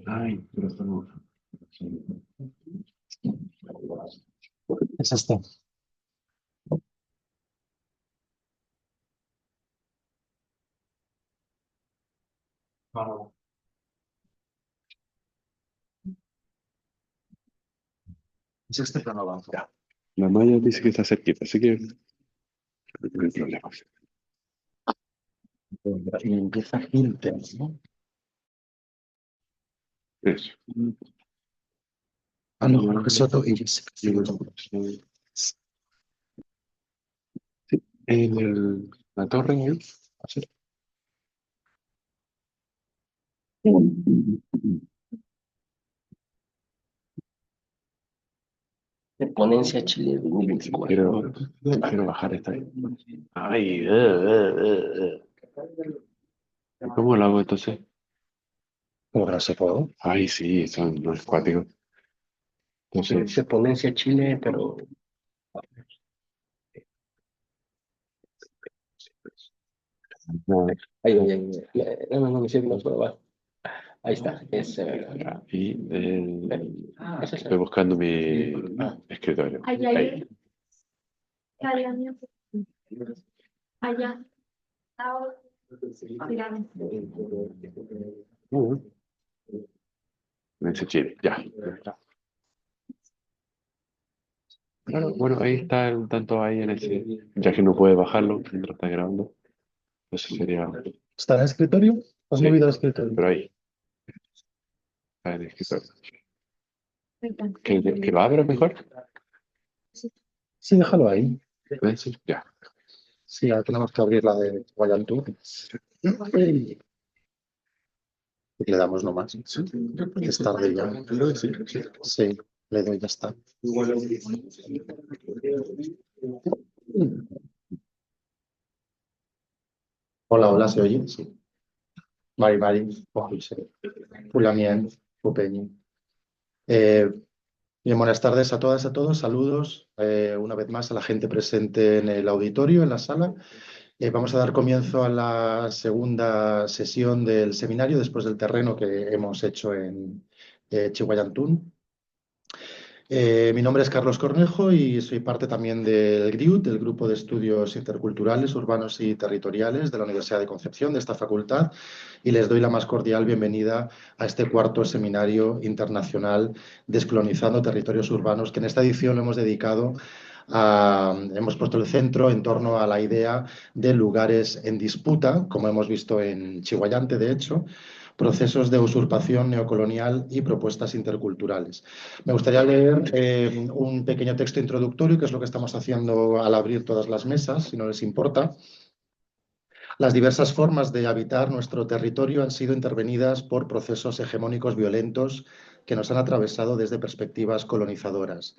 Ay, pero esto no. Es esto. Es este, pero no avanza. Ya. La malla dice que está cerquita, así que no hay problema. Y empieza Hilton, ¿no? Eso. Ah, no, es otro Iris. Sí, en la torre, ¿eh? Así. De Ponencia Chile Quiero, 2024. quiero bajar esta. Ay, ¿cómo lo hago entonces? ¿Cómo que no se puede? Ay, sí, eso no es cuático. Entonces, Dice Ponencia Chile, pero no, ahí, ahí, ahí. No, no, me sirve más por abajo. Ahí está. ya, y Ese es estoy buscando mi Ah. escritorio. Allá, Ahí. allá, allá. Ahora, mira. Uh, Me dice Chile, ya. Claro, bueno, ahí está el tanto ahí en ese, ya que no puede bajarlo mientras está grabando. Eso sería, ¿Está en el escritorio? ¿Has sí, movido el escritorio? pero ahí, está en el escritorio. ¿Que lo abra mejor? Sí, déjalo ahí. ¿Ves? Ya. Sí, ahora tenemos que abrir la de Guayantur. Y le damos nomás. Es tarde ya. Sí, le doy, ya está. Hola, hola, ¿se oye? Sí. Mari, Mari. Oh, sí. Fulamien, Fupeñi. Bien, buenas tardes a todas y a todos. Saludos una vez más a la gente presente en el auditorio, en la sala. Vamos a dar comienzo a la segunda sesión del seminario después del terreno que hemos hecho en Chihuayantún. Mi nombre es Carlos Cornejo y soy parte también del GRIUT, del Grupo de Estudios Interculturales, Urbanos y Territoriales de la Universidad de Concepción, de esta facultad, y les doy la más cordial bienvenida a este cuarto seminario internacional Descolonizando Territorios Urbanos, que en esta edición lo hemos dedicado hemos puesto el centro en torno a la idea de lugares en disputa, como hemos visto en Chihuayante, de hecho, procesos de usurpación neocolonial y propuestas interculturales. Me gustaría leer un pequeño texto introductorio, que es lo que estamos haciendo al abrir todas las mesas, si no les importa. Las diversas formas de habitar nuestro territorio han sido intervenidas por procesos hegemónicos violentos que nos han atravesado desde perspectivas colonizadoras.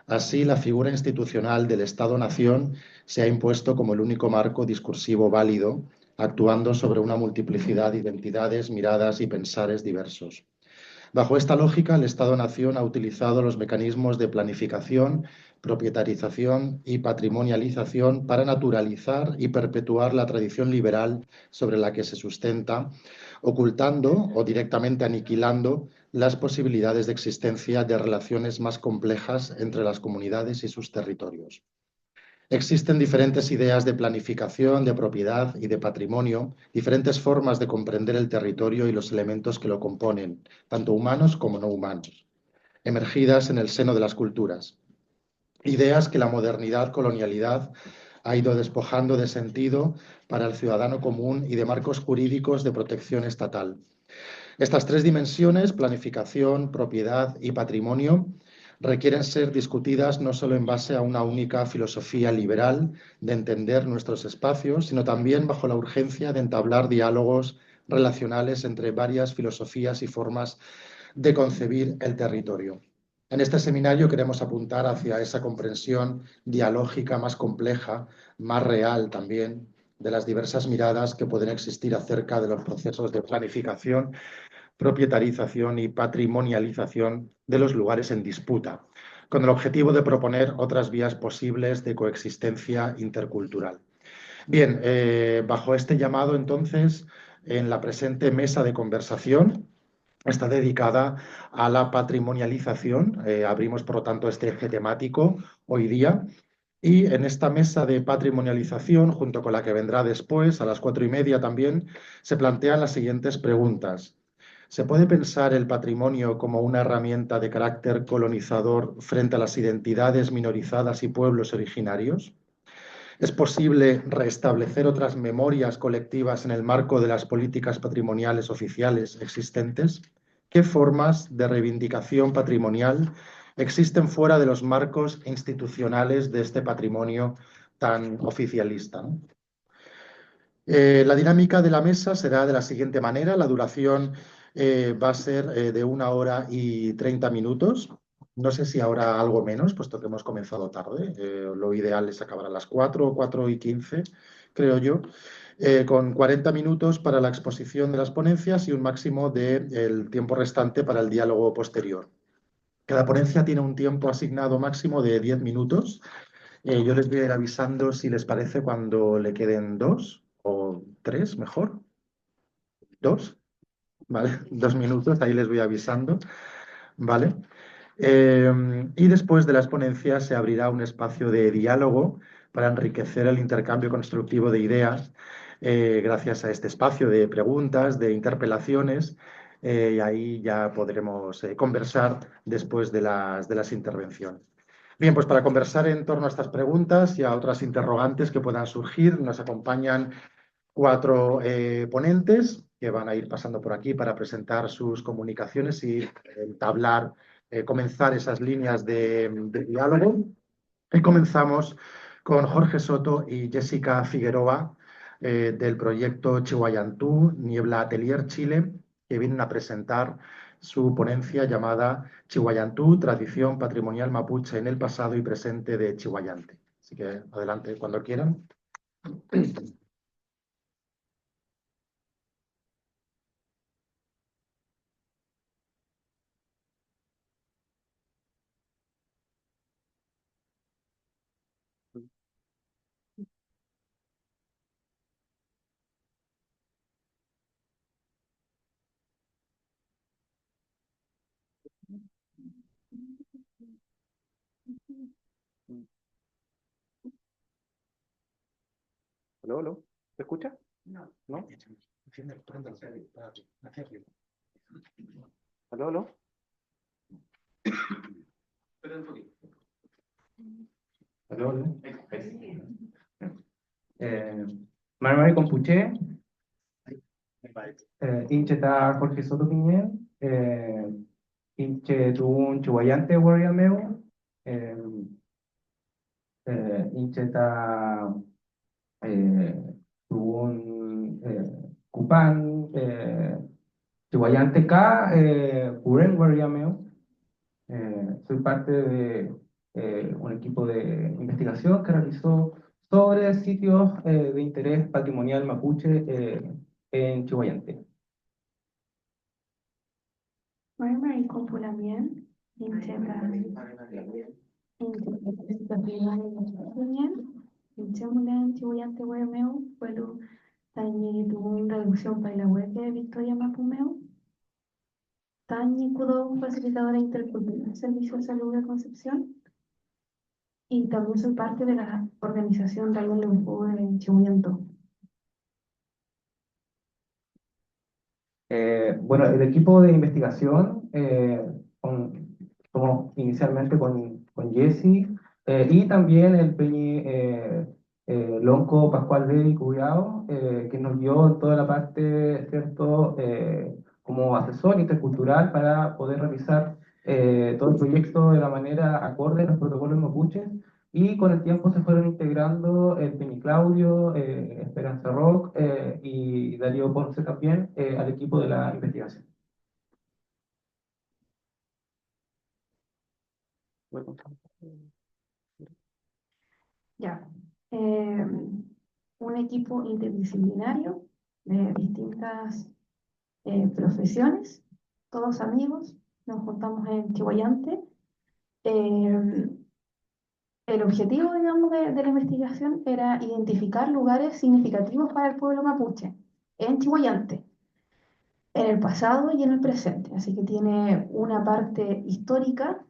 Así, la figura institucional del Estado-nación se ha impuesto como el único marco discursivo válido, actuando sobre una multiplicidad de identidades, miradas y pensares diversos. Bajo esta lógica, el Estado-nación ha utilizado los mecanismos de planificación, propietarización y patrimonialización para naturalizar y perpetuar la tradición liberal sobre la que se sustenta, ocultando o directamente aniquilando las posibilidades de existencia de relaciones más complejas entre las comunidades y sus territorios. Existen diferentes ideas de planificación, de propiedad y de patrimonio, diferentes formas de comprender el territorio y los elementos que lo componen, tanto humanos como no humanos, emergidas en el seno de las culturas. Ideas que la modernidad, colonialidad, ha ido despojando de sentido para el ciudadano común y de marcos jurídicos de protección estatal. Estas tres dimensiones, planificación, propiedad y patrimonio, requieren ser discutidas no solo en base a una única filosofía liberal de entender nuestros espacios, sino también bajo la urgencia de entablar diálogos relacionales entre varias filosofías y formas de concebir el territorio. En este seminario queremos apuntar hacia esa comprensión dialógica más compleja, más real también, de las diversas miradas que pueden existir acerca de los procesos de planificación, propietarización y patrimonialización de los lugares en disputa, con el objetivo de proponer otras vías posibles de coexistencia intercultural. Bien, bajo este llamado, entonces, en la presente mesa de conversación está dedicada a la patrimonialización. Abrimos, por lo tanto, este eje temático hoy día. Y en esta mesa de patrimonialización, junto con la que vendrá después, a las 4:30 también, se plantean las siguientes preguntas. ¿Se puede pensar el patrimonio como una herramienta de carácter colonizador frente a las identidades minorizadas y pueblos originarios? ¿Es posible restablecer otras memorias colectivas en el marco de las políticas patrimoniales oficiales existentes? ¿Qué formas de reivindicación patrimonial existen fuera de los marcos institucionales de este patrimonio tan oficialista, ¿no? La dinámica de la mesa será de la siguiente manera. La duración va a ser de 1 hora y 30 minutos. No sé si habrá algo menos, puesto que hemos comenzado tarde. Lo ideal es acabar a las 4 o 4:15, creo yo. Con 40 minutos para la exposición de las ponencias y un máximo del tiempo restante para el diálogo posterior. Cada ponencia tiene un tiempo asignado máximo de 10 minutos. Yo les voy a ir avisando si les parece cuando le queden 2 o 3, mejor. 2, ¿vale? 2 minutos, ahí les voy avisando, ¿vale? Y después de las ponencias se abrirá un espacio de diálogo para enriquecer el intercambio constructivo de ideas, gracias a este espacio de preguntas, de interpelaciones, y ahí ya podremos conversar después de las intervenciones. Bien, pues para conversar en torno a estas preguntas y a otras interrogantes que puedan surgir, nos acompañan 4 ponentes que van a ir pasando por aquí para presentar sus comunicaciones y entablar, comenzar esas líneas de diálogo. Y comenzamos con Jorge Soto y Jessica Figueroa, del proyecto Chihuayantú, Niebla Atelier Chile, que vienen a presentar su ponencia llamada Chihuayantú, tradición patrimonial mapuche en el pasado y presente de Chihuayante. Así que adelante cuando quieran. ¿Aló, aló? ¿Se escucha? No. ¿No? Préndelo, ¿Aló, aló? Aló. Marmari Compuche, Incheta Jorge Soto Piñel, Inche Tun Chihuayante Warriameo, Incheta Tun Cupán, Chihuayante K, Puren Warriameo. Soy parte de un equipo de investigación que realizó sobre sitios de interés patrimonial mapuche en Chihuayante. Marmari Compulamian, Incheta Inchemulen, Chibuyante, Huemeu, Puelu, Tañi, Tubun, Reducción, Pailahueque, Victoria, Mapumeu, Tañi, Kudo, facilitadora intercultural, Servicio de Salud de Concepción, y también soy parte de la organización Dalun Leupu en Chihuyanto. Bueno, el equipo de investigación, somos inicialmente con Jesse y también el Peñi Lonco Pascual Levi Cuyao, que nos dio toda la parte, ¿cierto?, como asesor intercultural para poder realizar todo el proyecto de la manera acorde a los protocolos mapuches. Y con el tiempo se fueron integrando el Peñi Claudio, Esperanza Rock y Darío Ponce también al equipo de la investigación. Bueno, Ya. Un equipo interdisciplinario de distintas profesiones, todos amigos, nos juntamos en Chihuayante. El objetivo, digamos, de la investigación era identificar lugares significativos para el pueblo mapuche, en Chihuayante, en el pasado y en el presente. Así que tiene una parte histórica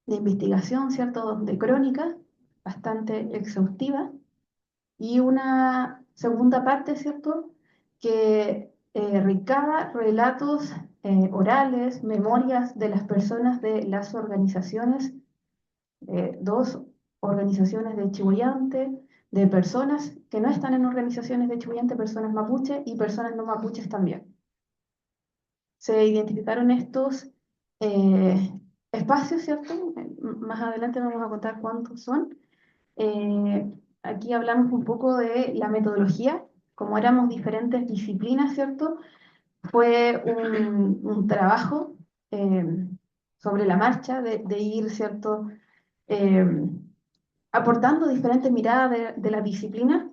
de investigación, ¿cierto? De crónica, bastante exhaustiva, y una segunda parte, ¿cierto? Que recaba relatos orales, memorias de las personas de las organizaciones, dos organizaciones de Chihuayante, de personas que no están en organizaciones de Chihuayante, personas mapuche y personas no mapuches también. Se identificaron estos espacios, ¿cierto? Más adelante vamos a contar cuántos son. Aquí hablamos un poco de la metodología, como éramos diferentes disciplinas, ¿cierto? Fue un trabajo sobre la marcha de ir, ¿cierto? Eh, aportando diferentes miradas de la disciplina.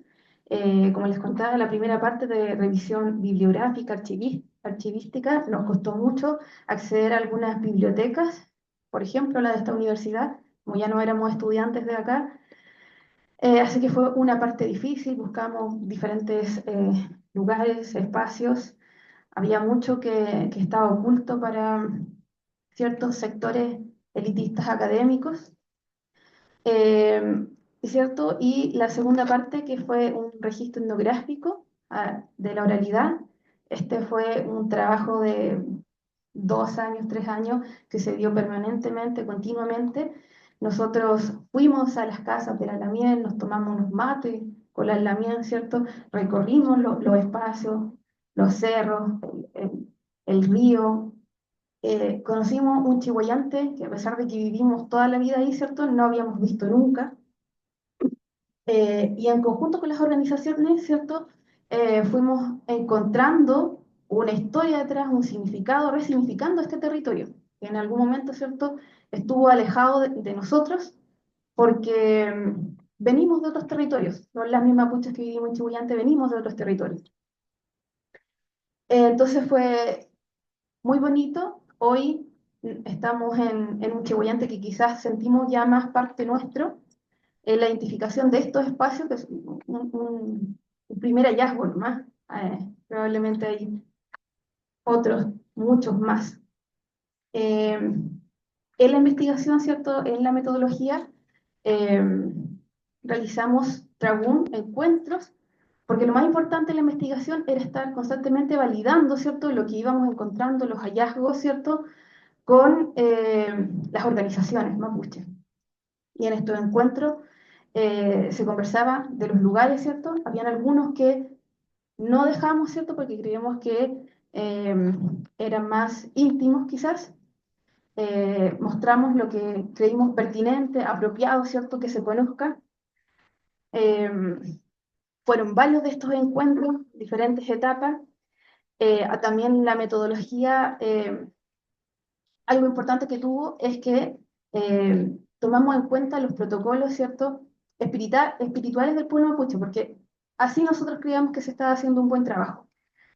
Como les contaba, la primera parte de revisión bibliográfica, archivística, nos costó mucho acceder a algunas bibliotecas, por ejemplo, la de esta universidad, como ya no éramos estudiantes de acá. Así que fue una parte difícil, buscamos diferentes lugares, espacios. Había mucho que estaba oculto para ciertos sectores elitistas académicos. Eh, ¿Cierto? Y la segunda parte, que fue un registro etnográfico de la oralidad. Este fue un trabajo de 2 años, 3 años, que se dio permanentemente, continuamente. Nosotros fuimos a las casas de la Lamien, nos tomamos unos mates con la Lamien, ¿cierto? Recorrimos los espacios, los cerros, el río. Conocimos un chihuayante que, a pesar de que vivimos toda la vida ahí, ¿cierto? No habíamos visto nunca. Y en conjunto con las organizaciones, ¿cierto? Fuimos encontrando una historia detrás, un significado, resignificando este territorio, que en algún momento, ¿cierto? Estuvo alejado de nosotros porque venimos de otros territorios, no las mismas mapuches que vivimos en Chihuayante, venimos de otros territorios. Entonces fue muy bonito. Hoy estamos en un Chihuayante que quizás sentimos ya más parte nuestro, la identificación de estos espacios, que es un primer hallazgo nomás. Probablemente hay otros, muchos más. En la investigación, ¿cierto? En la metodología, eh, realizamos encuentros, porque lo más importante en la investigación era estar constantemente validando, ¿cierto? Lo que íbamos encontrando, los hallazgos, ¿cierto? Con las organizaciones mapuche. Y en estos encuentros se conversaba de los lugares, ¿cierto? Habían algunos que no dejamos, ¿cierto? Porque creíamos que eran más íntimos quizás. Mostramos lo que creímos pertinente, apropiado, ¿cierto? Que se conozca. Eh, Fueron varios de estos encuentros, diferentes etapas. También la metodología, algo importante que tuvo es que tomamos en cuenta los protocolos, ¿cierto? Espirituales del pueblo mapuche, porque así nosotros creíamos que se estaba haciendo un buen trabajo.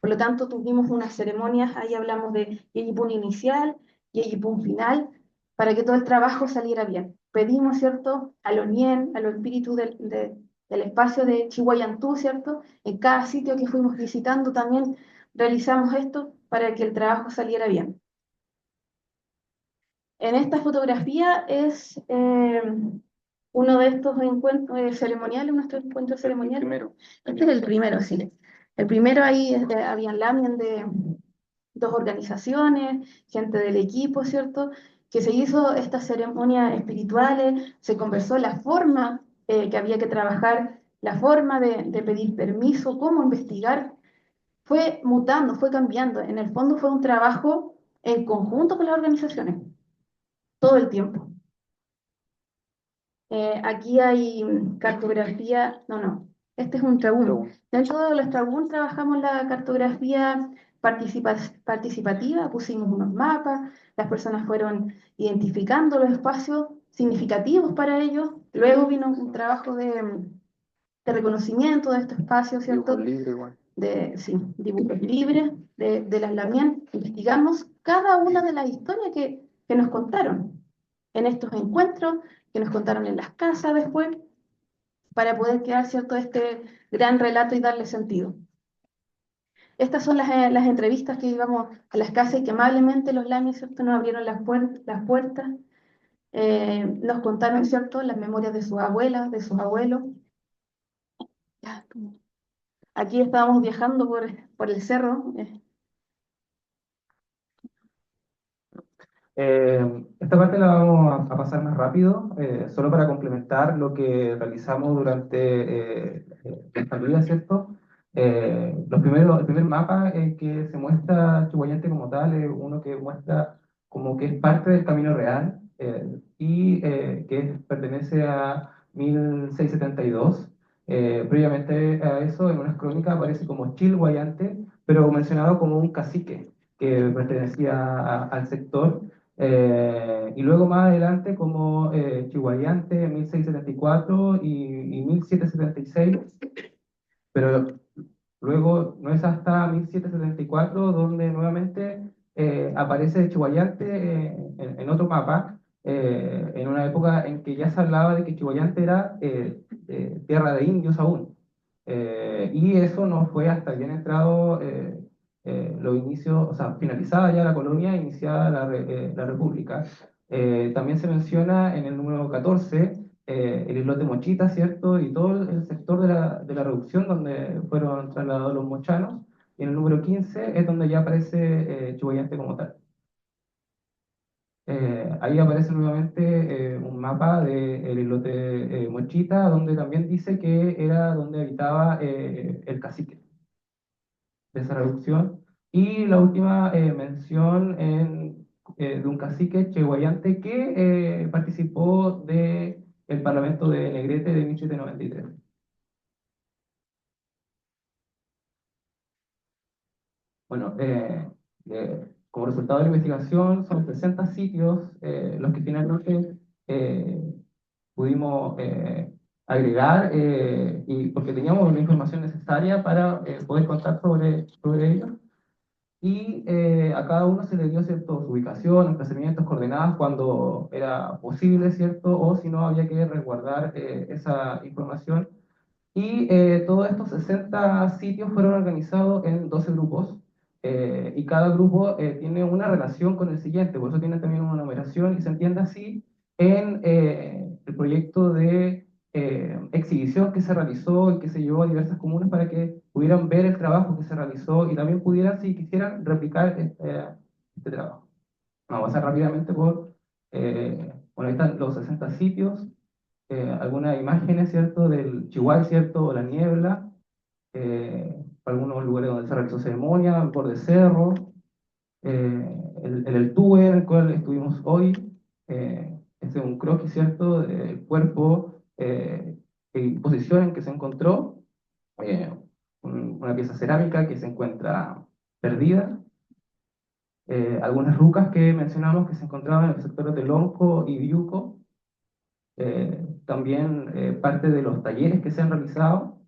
Por lo tanto, tuvimos unas ceremonias, ahí hablamos de Yeyipún inicial, Yeyipún final, para que todo el trabajo saliera bien. Pedimos, ¿cierto?, a los Nien, a los espíritus del espacio de Chihuayantú, ¿cierto? En cada sitio que fuimos visitando también realizamos esto para que el trabajo saliera bien. En esta fotografía es uno de estos encuentros ceremoniales, nuestros encuentros ceremoniales. Primero. Este es el primero, sí. El primero ahí habían lamien de dos organizaciones, gente del equipo, ¿cierto? Que se hizo estas ceremonias espirituales, se conversó la forma que había que trabajar, la forma de pedir permiso, cómo investigar. Fue mutando, fue cambiando. En el fondo fue un trabajo en conjunto con las organizaciones todo el tiempo. Aquí hay cartografía, no, este es un trabún. Trabún. Dentro de los trabún trabajamos la cartografía participativa, pusimos unos mapas, las personas fueron identificando los espacios significativos para ellos, luego vino un trabajo de reconocimiento de estos espacios, ¿cierto? Dibujo libre igual. Sí, dibujos libres de las Lamien. Investigamos cada una de las historias que nos contaron en estos encuentros, que nos contaron en las casas después, para poder crear, ¿cierto?, este gran relato y darle sentido. Estas son las entrevistas que íbamos a las casas y que amablemente los lamis, ¿cierto? Nos abrieron las puertas, nos contaron, ¿cierto? Las memorias de sus abuelas, de sus abuelos. Ya, aquí estábamos viajando por el cerro. Esta parte la vamos a pasar más rápido, solo para complementar lo que realizamos durante esta vida, ¿cierto? El primer mapa que se muestra Chihuayante como tal es uno que muestra como que es parte del Camino Real que pertenece a 1672. Previamente a eso, en unas crónicas aparece como Chilhuayante, pero mencionado como un cacique que pertenecía al sector. Y luego más adelante como Chihuayante en 1674 y 1776, pero luego no es hasta 1774 donde nuevamente aparece Chihuayante en otro mapa, en una época en que ya se hablaba de que Chihuayante era tierra de indios aún. Y eso no fue hasta bien entrado los inicios, o sea, finalizada ya la colonia, iniciada la república. También se menciona en el número 14 el islote Mochita, ¿cierto? Y todo el sector de la reducción donde fueron trasladados los mochanos. Y en el número 15 es donde ya aparece Chihuayante como tal. Ahí aparece nuevamente un mapa del islote Mochita, donde también dice que era donde habitaba el cacique de esa reducción. Y la última mención de un cacique chihuayante que participó del Parlamento de Negrete de 1793. Bueno, como resultado de la investigación son 60 sitios los que finalmente eh, pudimos agregar y porque teníamos la información necesaria para poder contar sobre ellos. Y a cada uno se le dio cierto, su ubicación, emplazamientos, coordenadas cuando era posible, ¿cierto? O si no, había que resguardar esa información y todos estos 60 sitios fueron organizados en 12 grupos y cada grupo tiene una relación con el siguiente, por eso tiene también una numeración y se entiende así en el proyecto de exhibición que se realizó y que se llevó a diversas comunas para que pudieran ver el trabajo que se realizó y también pudieran, si quisieran, replicar este trabajo. Vamos a pasar rápidamente bueno, ahí están los 60 sitios, algunas imágenes, ¿cierto?, del Chihuahua, ¿cierto?, o la niebla, algunos lugares donde se realizó ceremonia, el borde cerro, el Tue, en el cual estuvimos hoy, este es un croquis, ¿cierto?, del cuerpo y posición en que se encontró, eh, una pieza cerámica que se encuentra perdida, algunas rucas que mencionamos que se encontraban en el sector de Lonco y Viuco, también parte de los talleres que se han realizado,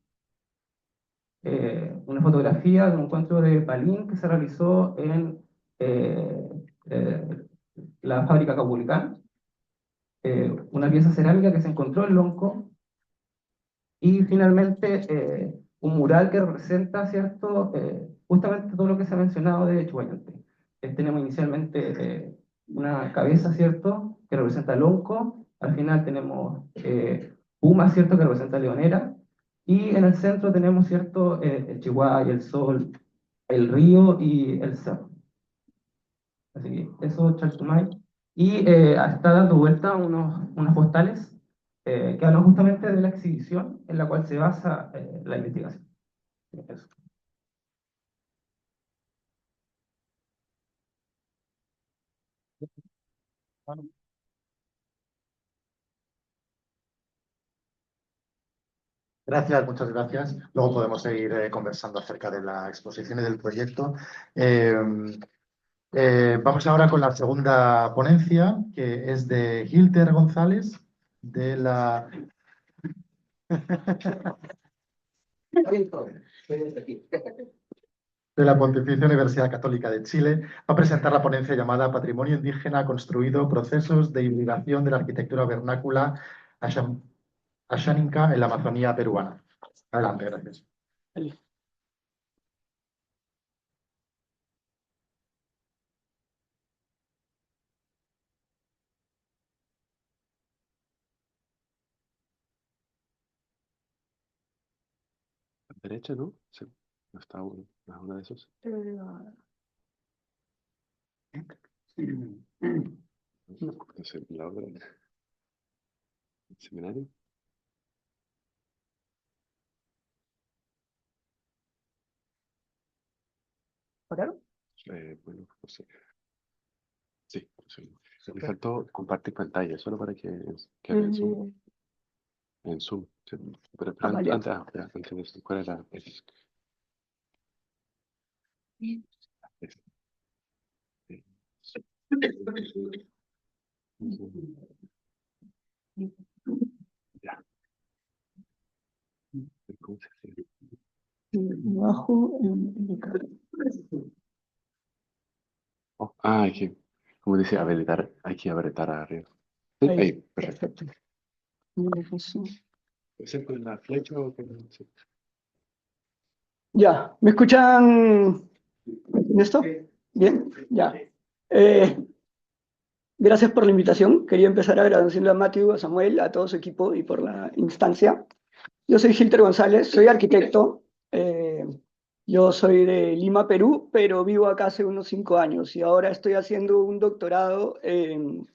una fotografía de un encuentro de Palín que se realizó en eh, eh, la fábrica Capulicán, una pieza cerámica que se encontró en Lonco y finalmente un mural que representa, ¿cierto?, justamente todo lo que se ha mencionado de Chihuayante. Tenemos inicialmente una cabeza, ¿cierto?, que representa Lonco, al final tenemos Puma, ¿cierto?, que representa Leonera, y en el centro tenemos, ¿cierto?, el Chihuahua y el sol, el río y el cerro. Así que eso, Chaltumay. Y está dando vuelta unas postales que hablan justamente de la exhibición en la cual se basa la investigación. Eso. Gracias, muchas gracias. Luego podemos seguir conversando acerca de la exposición y del proyecto. Eh, Vamos ahora con la segunda ponencia, que es de Gilter González, de la... de la Pontificia Universidad Católica de Chile, va a presentar la ponencia llamada Patrimonio Indígena Construido, Procesos de Hibridación de la Arquitectura Vernácula Asháninca en la Amazonía peruana. Adelante, gracias. derecha, ¿no? Sí. No está uno, no es uno de esos. No sé, la obra, el seminario. ¿Claro? Bueno, no sé. Sí, sí. Me faltó compartir pantalla, solo para que en Zoom. En Zoom. Sí. Pero Vale. antes de eso, ¿cuál era? Es- Ya. ¿Cómo se hace? Abajo, indicar. Oh, hay que, como dice, habilitar, hay que habilitar arriba. Sí, Ahí, ahí, perfecto. perfecto. Mira, eso. ¿Es el con la flecha o con...? Sí. Ya, ¿me escuchan en esto? Bien, ya. Eh, Gracias por la invitación. Quería empezar agradeciendo a Matthew, a Samuel, a todo su equipo y por la instancia. Yo soy Gilter González, soy arquitecto. eh, yo soy de Lima, Perú, pero vivo acá hace unos 5 años y ahora estoy haciendo un doctorado en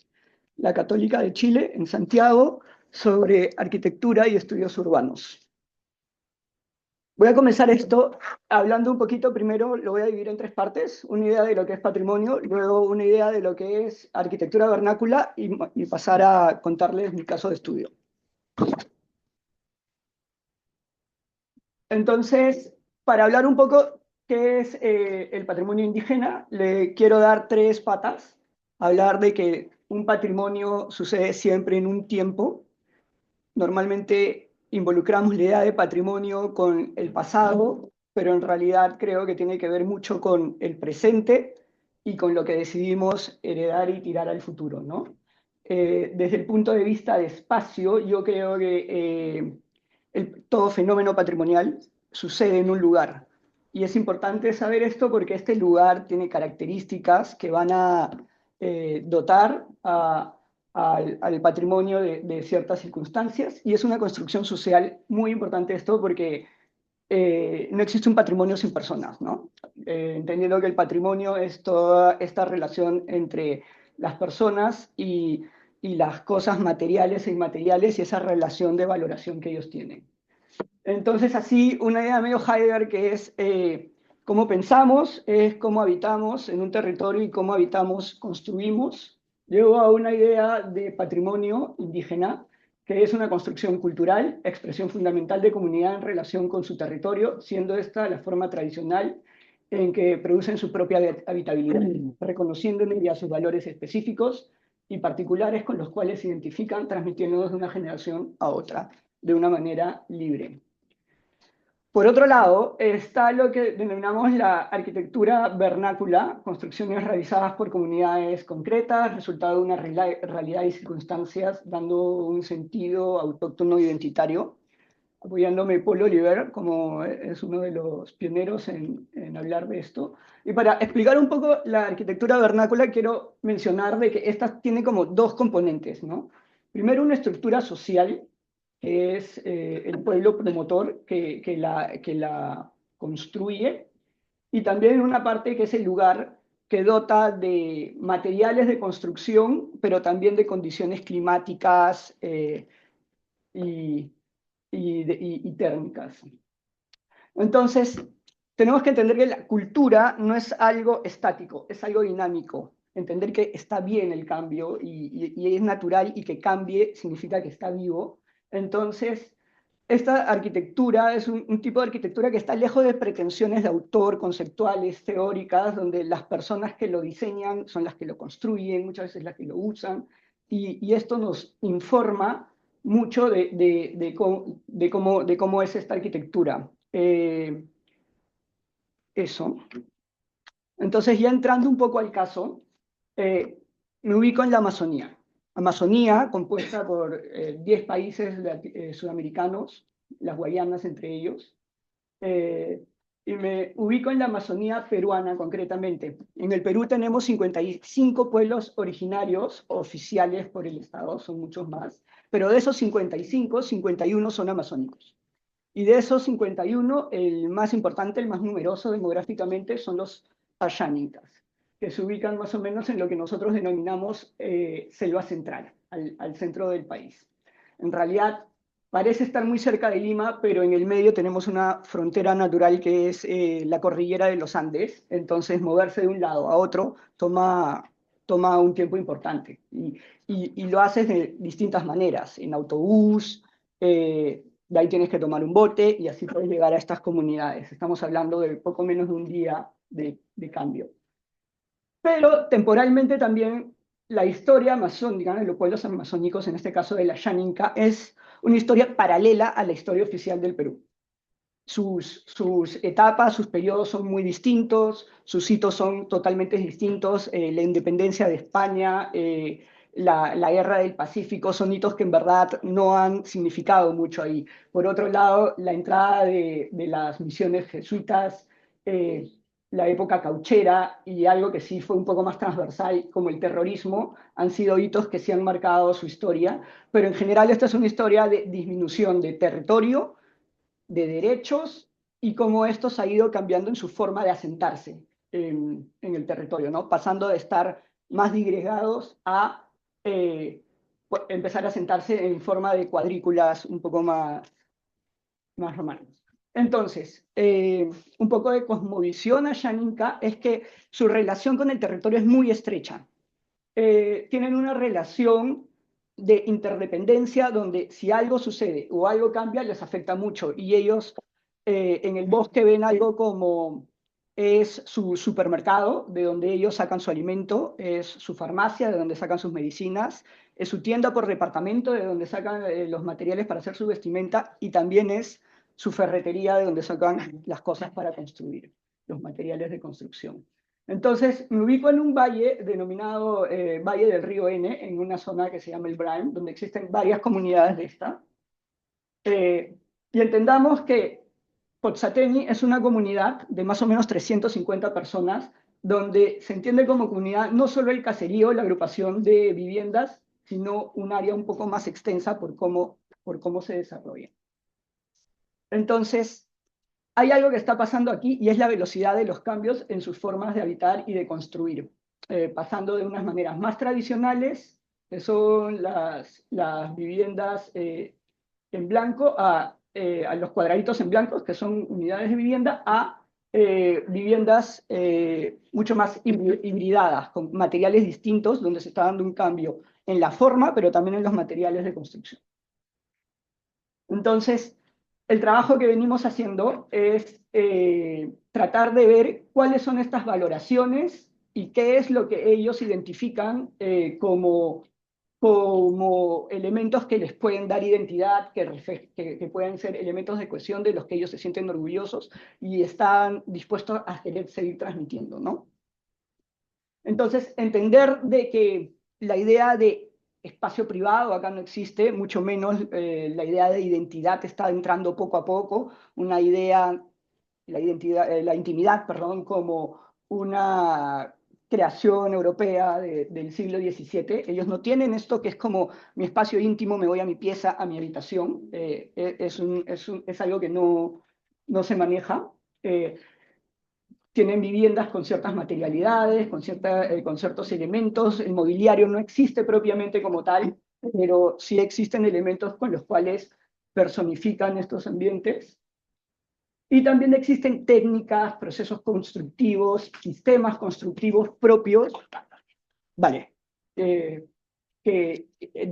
la Católica de Chile, en Santiago, sobre arquitectura y estudios urbanos. Voy a comenzar esto hablando un poquito, primero lo voy a dividir en 3 partes, una idea de lo que es patrimonio, luego una idea de lo que es arquitectura vernácula y pasar a contarles mi caso de estudio. Entonces, para hablar un poco qué es el patrimonio indígena, le quiero dar 3 patas. Hablar de que un patrimonio sucede siempre en un tiempo. Normalmente involucramos la idea de patrimonio con el pasado, pero en realidad creo que tiene que ver mucho con el presente y con lo que decidimos heredar y tirar al futuro, ¿no? Desde el punto de vista de espacio, yo creo que todo fenómeno patrimonial sucede en un lugar. Y es importante saber esto porque este lugar tiene características que van a dotar al patrimonio de ciertas circunstancias y es una construcción social muy importante esto porque no existe un patrimonio sin personas, ¿no? Entendiendo que el patrimonio es toda esta relación entre las personas y las cosas materiales e inmateriales y esa relación de valoración que ellos tienen. Entonces, así, una idea medio Heidegger que es cómo pensamos, es cómo habitamos en un territorio y cómo habitamos, construimos. Llego a una idea de patrimonio indígena, que es una construcción cultural, expresión fundamental de comunidad en relación con su territorio, siendo esta la forma tradicional en que producen su propia habitabilidad, reconociendo en ella sus valores específicos y particulares con los cuales se identifican, transmitiéndolos de una generación a otra de una manera libre. Por otro lado, está lo que denominamos la arquitectura vernácula, construcciones realizadas por comunidades concretas, resultado de una realidad y circunstancias, dando un sentido autóctono identitario, apoyándome Paul Oliver, como es uno de los pioneros en hablar de esto. Y para explicar un poco la arquitectura vernácula, quiero mencionar de que esta tiene como 2 componentes, ¿no? Primero, una estructura social, que es el pueblo promotor que la construye, y también una parte que es el lugar que dota de materiales de construcción, pero también de condiciones climáticas y, y térmicas. Entonces, tenemos que entender que la cultura no es algo estático, es algo dinámico. Entender que está bien el cambio y es natural y que cambie significa que está vivo. Entonces, esta arquitectura es un tipo de arquitectura que está lejos de pretensiones de autor, conceptuales, teóricas, donde las personas que lo diseñan son las que lo construyen, muchas veces las que lo usan, y esto nos informa mucho de cómo es esta arquitectura. Eso. Entonces, ya entrando un poco al caso, eh, me ubico en la Amazonía. Amazonía, compuesta por 10 países sudamericanos, las Guayanas entre ellos, eh, y me ubico en la Amazonía peruana concretamente. En el Perú tenemos 55 pueblos originarios oficiales por el Estado, son muchos más, pero de esos 55, 51 son amazónicos. Y de esos 51, el más importante, el más numeroso demográficamente, son los Ashánikas, que se ubican más o menos en lo que nosotros denominamos selva central, al centro del país. En realidad, parece estar muy cerca de Lima, pero en el medio tenemos una frontera natural que es la cordillera de los Andes, entonces moverse de un lado a otro toma un tiempo importante y lo haces de distintas maneras, en autobús, de ahí tienes que tomar un bote y así puedes llegar a estas comunidades. Estamos hablando de poco menos de un día de cambio. Pero temporalmente también la historia amazónica, de los pueblos amazónicos, en este caso de la Xaninca, es una historia paralela a la historia oficial del Perú. Sus etapas, sus periodos son muy distintos, sus hitos son totalmente distintos, la independencia de España, la guerra del Pacífico, son hitos que en verdad no han significado mucho ahí. Por otro lado, la entrada de las misiones jesuitas, la época cauchera y algo que sí fue un poco más transversal, como el terrorismo, han sido hitos que sí han marcado su historia, pero en general esta es una historia de disminución de territorio, de derechos y cómo estos ha ido cambiando en su forma de asentarse en el territorio, ¿no? Pasando de estar más disgregados a empezar a asentarse en forma de cuadrículas un poco más romanos. Entonces, un poco de cosmovisión asháninca es que su relación con el territorio es muy estrecha. Tienen una relación de interdependencia donde si algo sucede o algo cambia les afecta mucho y ellos en el bosque ven algo como es su supermercado de donde ellos sacan su alimento, es su farmacia de donde sacan sus medicinas, es su tienda por departamento de donde sacan los materiales para hacer su vestimenta y también es su ferretería de donde sacan las cosas para construir, los materiales de construcción. Entonces, me ubico en un valle denominado Valle del Río N, en una zona que se llama el Brain, donde existen varias comunidades de esta. Y entendamos que Potsateni es una comunidad de más o menos 350 personas, donde se entiende como comunidad no solo el caserío, la agrupación de viviendas, sino un área un poco más extensa por cómo se desarrolla. Entonces, hay algo que está pasando aquí y es la velocidad de los cambios en sus formas de habitar y de construir, pasando de unas maneras más tradicionales, que son las viviendas en blanco, a los cuadraditos en blancos, que son unidades de vivienda, a viviendas mucho más hibridadas, con materiales distintos, donde se está dando un cambio en la forma, pero también en los materiales de construcción. Entonces, el trabajo que venimos haciendo es tratar de ver cuáles son estas valoraciones y qué es lo que ellos identifican como elementos que les pueden dar identidad, que pueden ser elementos de cohesión de los que ellos se sienten orgullosos y están dispuestos a querer seguir transmitiendo, ¿no? Entonces, entender de que la idea de espacio privado acá no existe, mucho menos la idea de identidad está entrando poco a poco, una idea, la intimidad, perdón, como una creación europea del siglo XVII. Ellos no tienen esto que es como mi espacio íntimo, me voy a mi pieza, a mi habitación. Es algo que no se maneja. Tienen viviendas con ciertas materialidades, con ciertos elementos. El mobiliario no existe propiamente como tal, pero sí existen elementos con los cuales personifican estos ambientes. Y también existen técnicas, procesos constructivos, sistemas constructivos propios, vale, de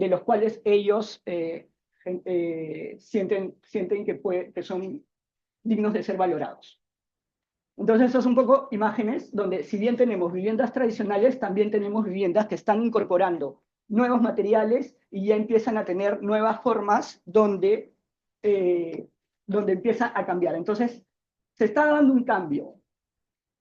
los cuales ellos sienten que son dignos de ser valorados. Entonces, estos son un poco imágenes donde, si bien tenemos viviendas tradicionales, también tenemos viviendas que están incorporando nuevos materiales y ya empiezan a tener nuevas formas donde empieza a cambiar. Entonces, se está dando un cambio.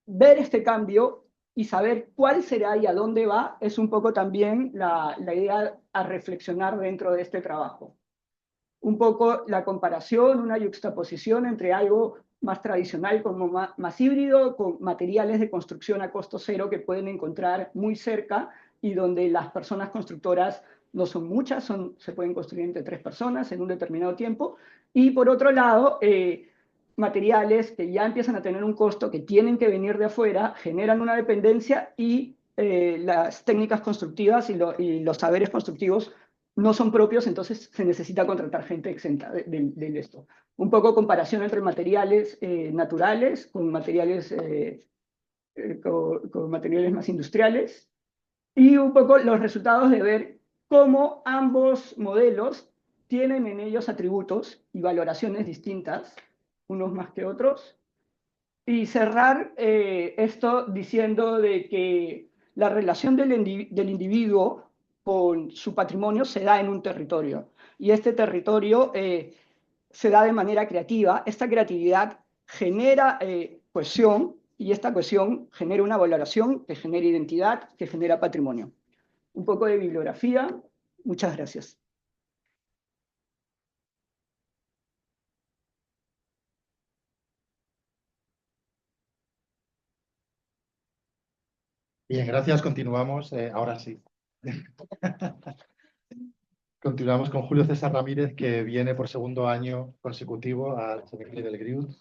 Ver este cambio y saber cuál será y a dónde va es un poco también la idea a reflexionar dentro de este trabajo. Un poco la comparación, una yuxtaposición entre algo más tradicional como más híbrido, con materiales de construcción a costo cero que pueden encontrar muy cerca y donde las personas constructoras no son muchas, se pueden construir entre 3 personas en un determinado tiempo, Y por otro lado, materiales que ya empiezan a tener un costo, que tienen que venir de afuera, generan una dependencia y las técnicas constructivas y los saberes constructivos no son propios, entonces se necesita contratar gente exenta de esto. Un poco comparación entre materiales naturales con materiales, con materiales más industriales y un poco los resultados de ver cómo ambos modelos tienen en ellos atributos y valoraciones distintas, unos más que otros, y cerrar esto diciendo de que la relación del individuo con su patrimonio se da en un territorio, y este territorio se da de manera creativa. Esta creatividad genera cohesión, y esta cohesión genera una valoración que genera identidad, que genera patrimonio. Un poco de bibliografía. Muchas gracias. Bien, gracias. Continuamos. Ahora sí. Continuamos con Julio César Ramírez, que viene por segundo año consecutivo al Seminario del GRIUD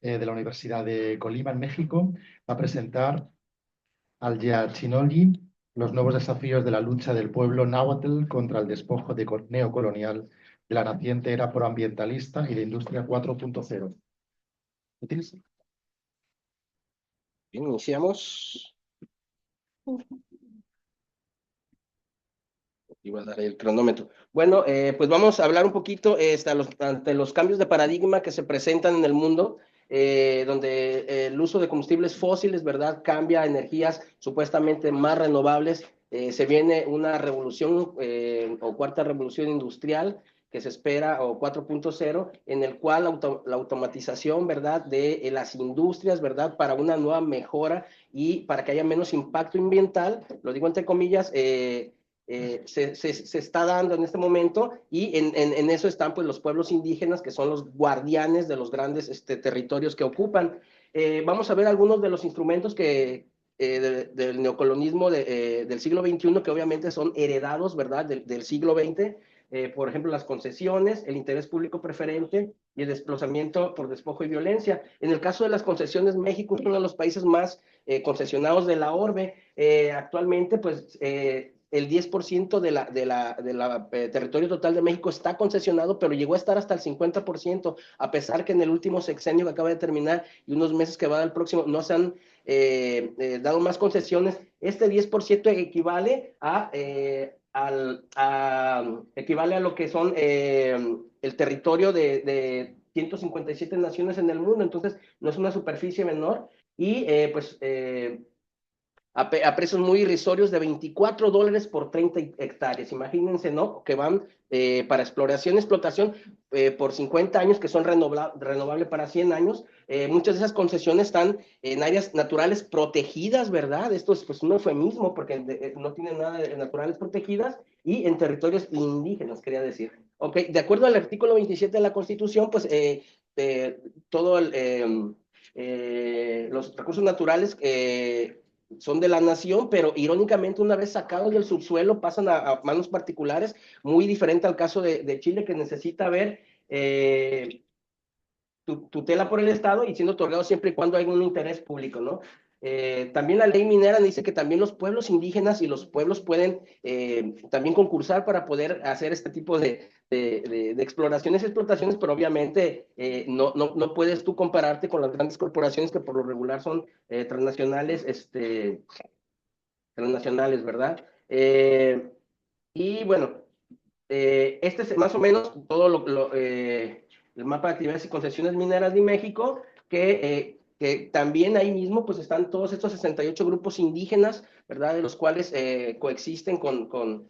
de la Universidad de Colima, en México, a presentar al Yachinoli, los nuevos desafíos de la lucha del pueblo náhuatl contra el despojo neocolonial de la naciente era proambientalista y de industria 4.0. Bien, iniciamos. Iba a dar el cronómetro. Bueno, pues vamos a hablar un poquito ante los cambios de paradigma que se presentan en el mundo, donde el uso de combustibles fósiles, ¿verdad?, cambia a energías supuestamente más renovables. Se viene una revolución o cuarta revolución industrial que se espera, o 4.0, en el cual la automatización, ¿verdad?, de las industrias, ¿verdad?, para una nueva mejora y para que haya menos impacto ambiental, lo digo entre comillas, se está dando en este momento, y en eso están pues los pueblos indígenas, que son los guardianes de los grandes territorios que ocupan. Vamos a ver algunos de los instrumentos del neocolonismo del siglo XXI, que obviamente son heredados, ¿verdad?, del siglo XX. Por ejemplo, las concesiones, el interés público preferente y el desplazamiento por despojo y violencia. En el caso de las concesiones, México es uno de los países más concesionados de la orbe. Actualmente, pues, el 10% del territorio total de México está concesionado, pero llegó a estar hasta el 50%, a pesar que en el último sexenio que acaba de terminar y unos meses que va al próximo, no se han dado más concesiones. Este 10% equivale equivale a lo que son el territorio de 157 naciones en el mundo, entonces no es una superficie menor, y a precios muy irrisorios de $24 por 30 hectáreas. Imagínense, ¿no?, que van para exploración y explotación por 50 años, que son renovables para 100 años. Muchas de esas concesiones están en áreas naturales protegidas, ¿verdad? Esto es pues un eufemismo, porque no tienen nada de naturales protegidas, y en territorios indígenas, quería decir. Ok, de acuerdo al artículo 27 de la Constitución, pues todo los recursos naturales son de la nación, pero irónicamente, una vez sacados del subsuelo, pasan a manos particulares, muy diferente al caso de Chile, que necesita ver tutela por el Estado y siendo otorgado siempre y cuando hay un interés público, ¿no? También la ley minera dice que también los pueblos indígenas y los pueblos pueden también concursar para poder hacer este tipo de exploraciones y explotaciones, pero obviamente no puedes tú compararte con las grandes corporaciones, que por lo regular son transnacionales, ¿verdad? Y bueno, este es más o menos todo el mapa de actividades y concesiones mineras de México, que también ahí mismo pues están todos estos 68 grupos indígenas, ¿verdad?, de los cuales coexisten con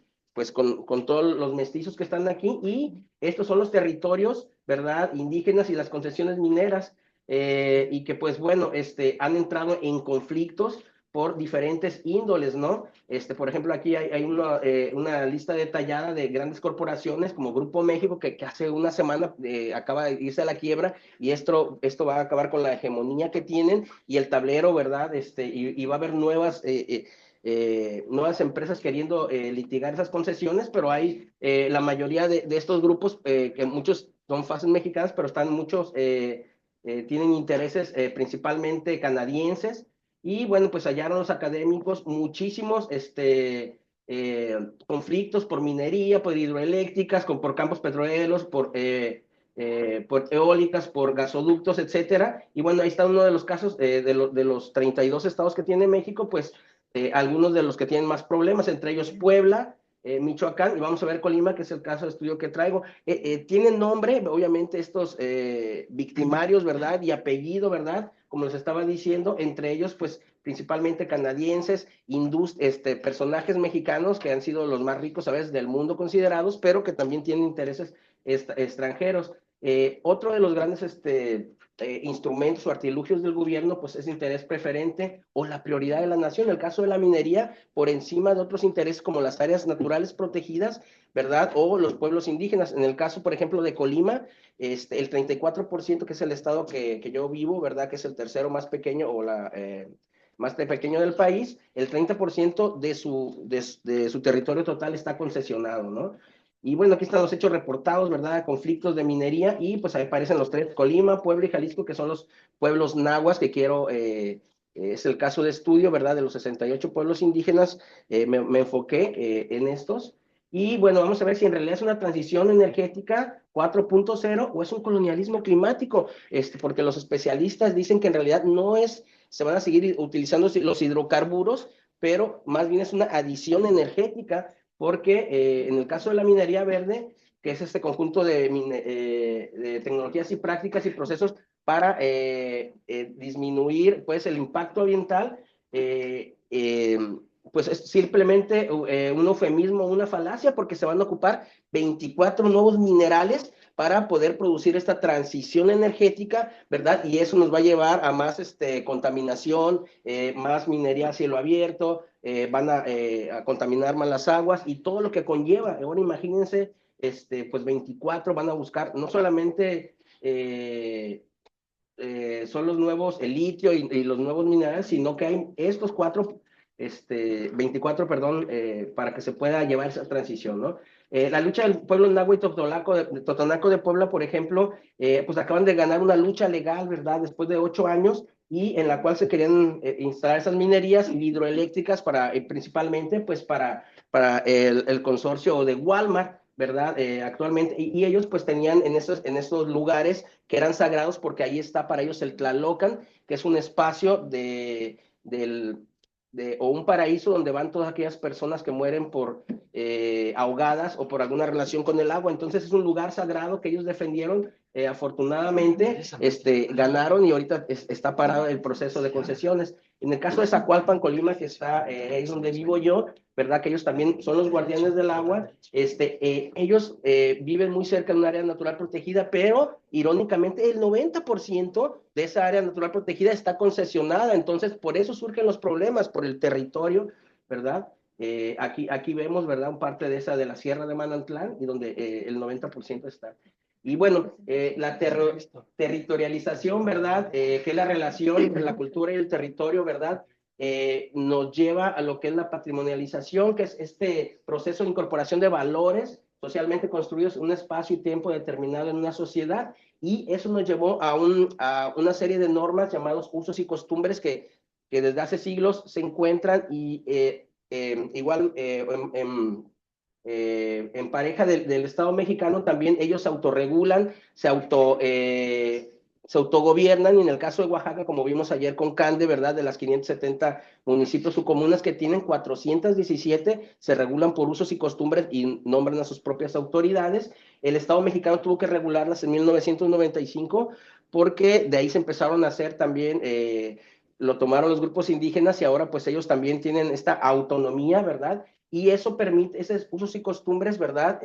todos los mestizos que están aquí, y estos son los territorios, ¿verdad?, indígenas y las concesiones mineras, y que pues bueno, han entrado en conflictos por diferentes índoles, ¿no? Por ejemplo, aquí hay una lista detallada de grandes corporaciones como Grupo México, que hace una semana acaba de irse a la quiebra, y esto va a acabar con la hegemonía que tienen y el tablero, ¿verdad? Y va a haber nuevas empresas queriendo litigar esas concesiones, pero hay la mayoría de estos grupos, que muchos son fases mexicanas, pero están muchos, tienen intereses principalmente canadienses, y bueno, pues hallaron los académicos muchísimos conflictos por minería, por hidroeléctricas, por campos petroleros, por eólicas, por gasoductos, etcétera. Y bueno, ahí está uno de los casos de los 32 estados que tiene México, pues algunos de los que tienen más problemas, entre ellos Puebla, Michoacán, y vamos a ver Colima, que es el caso de estudio que traigo. Tienen nombre, obviamente, estos victimarios, ¿verdad? Y apellido, ¿verdad? Como les estaba diciendo, entre ellos, pues, principalmente canadienses, personajes mexicanos que han sido los más ricos, a veces, del mundo considerados, pero que también tienen intereses extranjeros. Otro de los grandes instrumentos o artilugios del gobierno, pues es interés preferente o la prioridad de la nación. En el caso de la minería, por encima de otros intereses como las áreas naturales protegidas, ¿verdad? O los pueblos indígenas. En el caso, por ejemplo, de Colima, el 34%, que es el estado que yo vivo, ¿verdad? Que es el tercero más pequeño o más pequeño del país, el 30% de su territorio total está concesionado, ¿no? Y bueno, aquí están los hechos reportados, ¿verdad? Conflictos de minería, y pues ahí aparecen los tres: Colima, Puebla y Jalisco, que son los pueblos nahuas que es el caso de estudio, ¿verdad? De los 68 pueblos indígenas, me enfoqué en estos. Y bueno, vamos a ver si en realidad es una transición energética 4.0 o es un colonialismo climático, porque los especialistas dicen que en realidad no es, se van a seguir utilizando los hidrocarburos, pero más bien es una adición energética, porque en el caso de la minería verde, que es este conjunto de tecnologías y prácticas y procesos para disminuir pues el impacto ambiental, pues es simplemente un eufemismo, una falacia, porque se van a ocupar 24 nuevos minerales para poder producir esta transición energética, ¿verdad? Y eso nos va a llevar a más contaminación, más minería a cielo abierto, van a contaminar más las aguas y todo lo que conlleva. Ahora imagínense, pues 24 van a buscar no solamente son los nuevos, el litio y los nuevos minerales, sino que hay estos 24, perdón, para que se pueda llevar esa transición, ¿no? La lucha del pueblo nahua y totonaco de Puebla, por ejemplo, pues acaban de ganar una lucha legal, ¿verdad? Después de 8 años, y en la cual se querían instalar esas minerías hidroeléctricas principalmente, pues para el consorcio de Walmart, ¿verdad? Actualmente, y ellos pues tenían en esos lugares que eran sagrados, porque ahí está para ellos el Tlalocan, que es un espacio o un paraíso donde van todas aquellas personas que mueren por ahogadas o por alguna relación con el agua. Entonces es un lugar sagrado que ellos defendieron. Afortunadamente, ganaron, y ahorita está parado el proceso de concesiones. En el caso de Zacualpan, Colima, que está ahí donde vivo yo, ¿verdad? Que ellos también son los guardianes del agua. Ellos viven muy cerca de un área natural protegida, pero irónicamente el 90% de esa área natural protegida está concesionada. Entonces por eso surgen los problemas, por el territorio, ¿verdad? Aquí vemos, ¿verdad? Un parte de la Sierra de Manantlán, y donde el 90% está. Y bueno, la territorialización, ¿verdad? Que es la relación entre la cultura y el territorio, ¿verdad? Nos lleva a lo que es la patrimonialización, que es este proceso de incorporación de valores socialmente construidos en un espacio y tiempo determinado en una sociedad, y eso nos llevó a una serie de normas llamados usos y costumbres que desde hace siglos se encuentran, y igual en pareja del Estado mexicano también ellos se autorregulan, se autogobiernan, y en el caso de Oaxaca, como vimos ayer con Cande, ¿verdad? De las 570 municipios o comunas que tienen, 417 se regulan por usos y costumbres y nombran a sus propias autoridades. El Estado mexicano tuvo que regularlas en 1995, porque de ahí se empezaron a hacer también, lo tomaron los grupos indígenas, y ahora pues ellos también tienen esta autonomía, ¿verdad? Y eso permite, esos usos y costumbres, ¿verdad?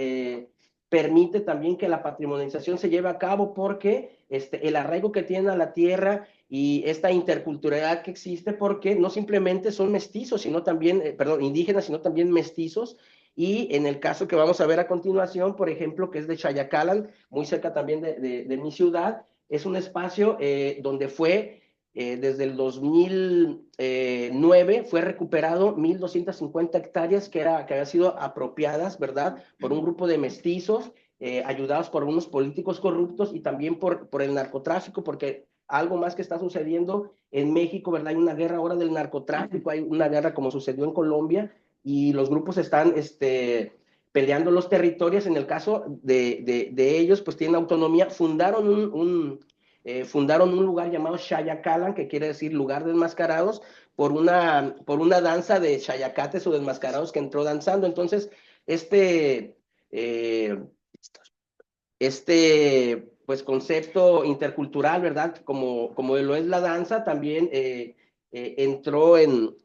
Permite también que la patrimonialización se lleve a cabo, porque el arraigo que tienen a la tierra y esta interculturalidad que existe, porque no simplemente son mestizos, sino también, perdón, indígenas, sino también mestizos. Y en el caso que vamos a ver a continuación, por ejemplo, que es de Chayacalan, muy cerca también de mi ciudad, es un espacio donde fue desde el 2009 fue recuperado 1,250 hectáreas que habían sido apropiadas, ¿verdad? Por un grupo de mestizos, ayudados por unos políticos corruptos y también por el narcotráfico, porque algo más que está sucediendo en México, ¿verdad? Hay una guerra ahora del narcotráfico, hay una guerra como sucedió en Colombia, y los grupos están peleando los territorios. En el caso de ellos, pues tienen autonomía, fundaron un lugar llamado Xayacalan, que quiere decir lugar de enmascarados, por una danza de chayacates o desmascarados que entró danzando. Entonces, eh, pues concepto intercultural, ¿verdad? Como lo es la danza, también entró en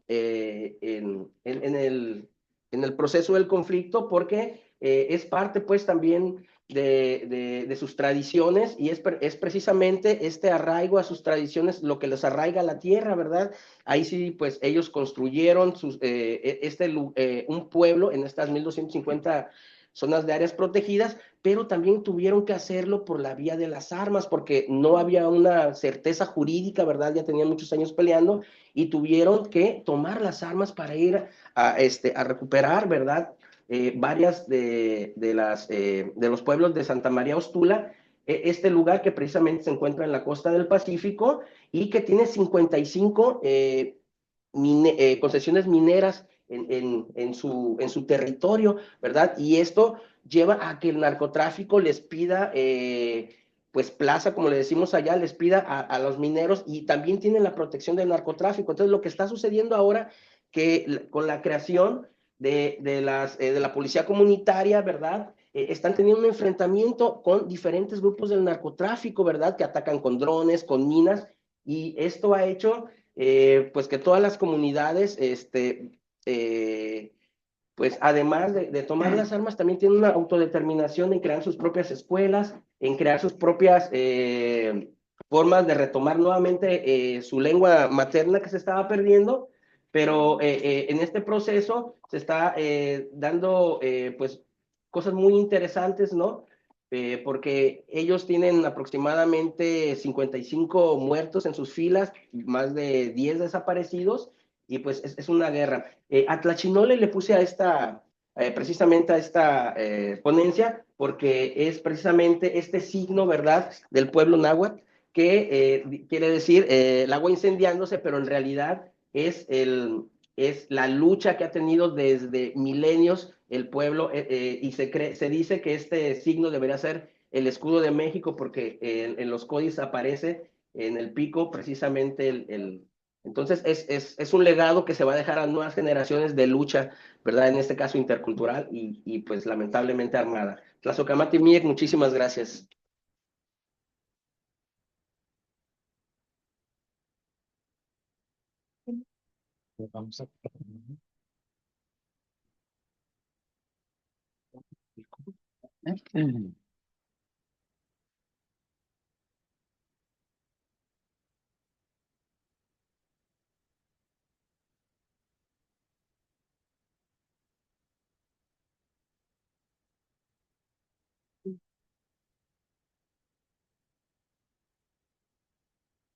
el proceso del conflicto, porque es parte pues también de sus tradiciones, y es precisamente este arraigo a sus tradiciones lo que les arraiga a la tierra, ¿verdad? Ahí sí, pues ellos construyeron un pueblo en estas 1250 zonas de áreas protegidas, pero también tuvieron que hacerlo por la vía de las armas, porque no había una certeza jurídica, ¿verdad? Ya tenían muchos años peleando y tuvieron que tomar las armas para ir a recuperar, ¿verdad? Varias de los pueblos de Santa María Ostula, este lugar que precisamente se encuentra en la costa del Pacífico y que tiene 55 concesiones mineras en su territorio, ¿verdad? Y esto lleva a que el narcotráfico les pida, pues plaza, como le decimos allá, les pida a los mineros, y también tienen la protección del narcotráfico. Entonces, lo que está sucediendo ahora, que con la creación de la policía comunitaria, ¿verdad? Están teniendo un enfrentamiento con diferentes grupos del narcotráfico, ¿verdad? Que atacan con drones, con minas, y esto ha hecho pues que todas las comunidades, pues además de tomar las armas, también tienen una autodeterminación en crear sus propias escuelas, en crear sus propias formas de retomar nuevamente su lengua materna que se estaba perdiendo, pero en este proceso se está dando pues cosas muy interesantes, ¿no? Porque ellos tienen aproximadamente 55 muertos en sus filas, más de 10 desaparecidos, y pues es una guerra. A Tlachinole le puse precisamente a esta ponencia, porque es precisamente este signo, ¿verdad?, del pueblo náhuatl, que quiere decir el agua incendiándose, pero en realidad es la lucha que ha tenido desde milenios el pueblo, y se dice que este signo debería ser el escudo de México, porque en los códices aparece en el pico precisamente entonces es un legado que se va a dejar a nuevas generaciones de lucha, ¿verdad? En este caso intercultural y pues lamentablemente armada. Tlazocamati Miek, muchísimas gracias. Vamos a...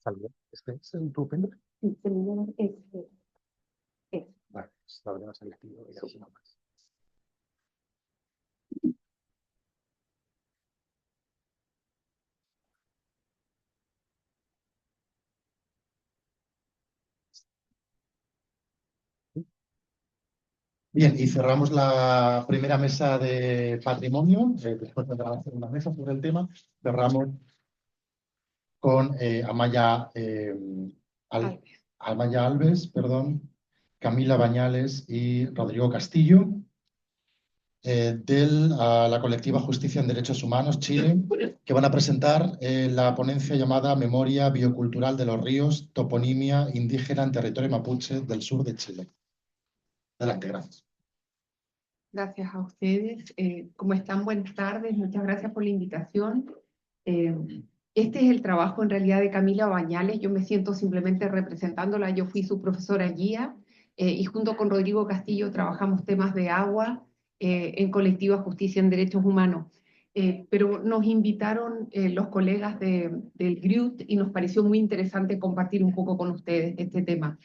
Salud. ¿Este es el tu pendrive? Sí, seminario Vale, está bien selectivo y así nomás. Bien, y cerramos la primera mesa de patrimonio. Después de la segunda mesa sobre el tema, cerramos con Amaya Alves, perdón, Camila Bañales y Rodrigo Castillo, de la colectiva Justicia en Derechos Humanos Chile, que van a presentar la ponencia llamada Memoria Biocultural de los Ríos, Toponimia Indígena en Territorio Mapuche del Sur de Chile. Adelante, gracias. Gracias a ustedes. ¿Cómo están? Buenas tardes. Muchas gracias por la invitación. Este es el trabajo en realidad de Camila Bañales. Yo me siento simplemente representándola. Yo fui su profesora guía y junto con Rodrigo Castillo trabajamos temas de agua en Colectiva Justicia en Derechos Humanos. Pero nos invitaron los colegas del GRUT y nos pareció muy interesante compartir un poco con ustedes este tema.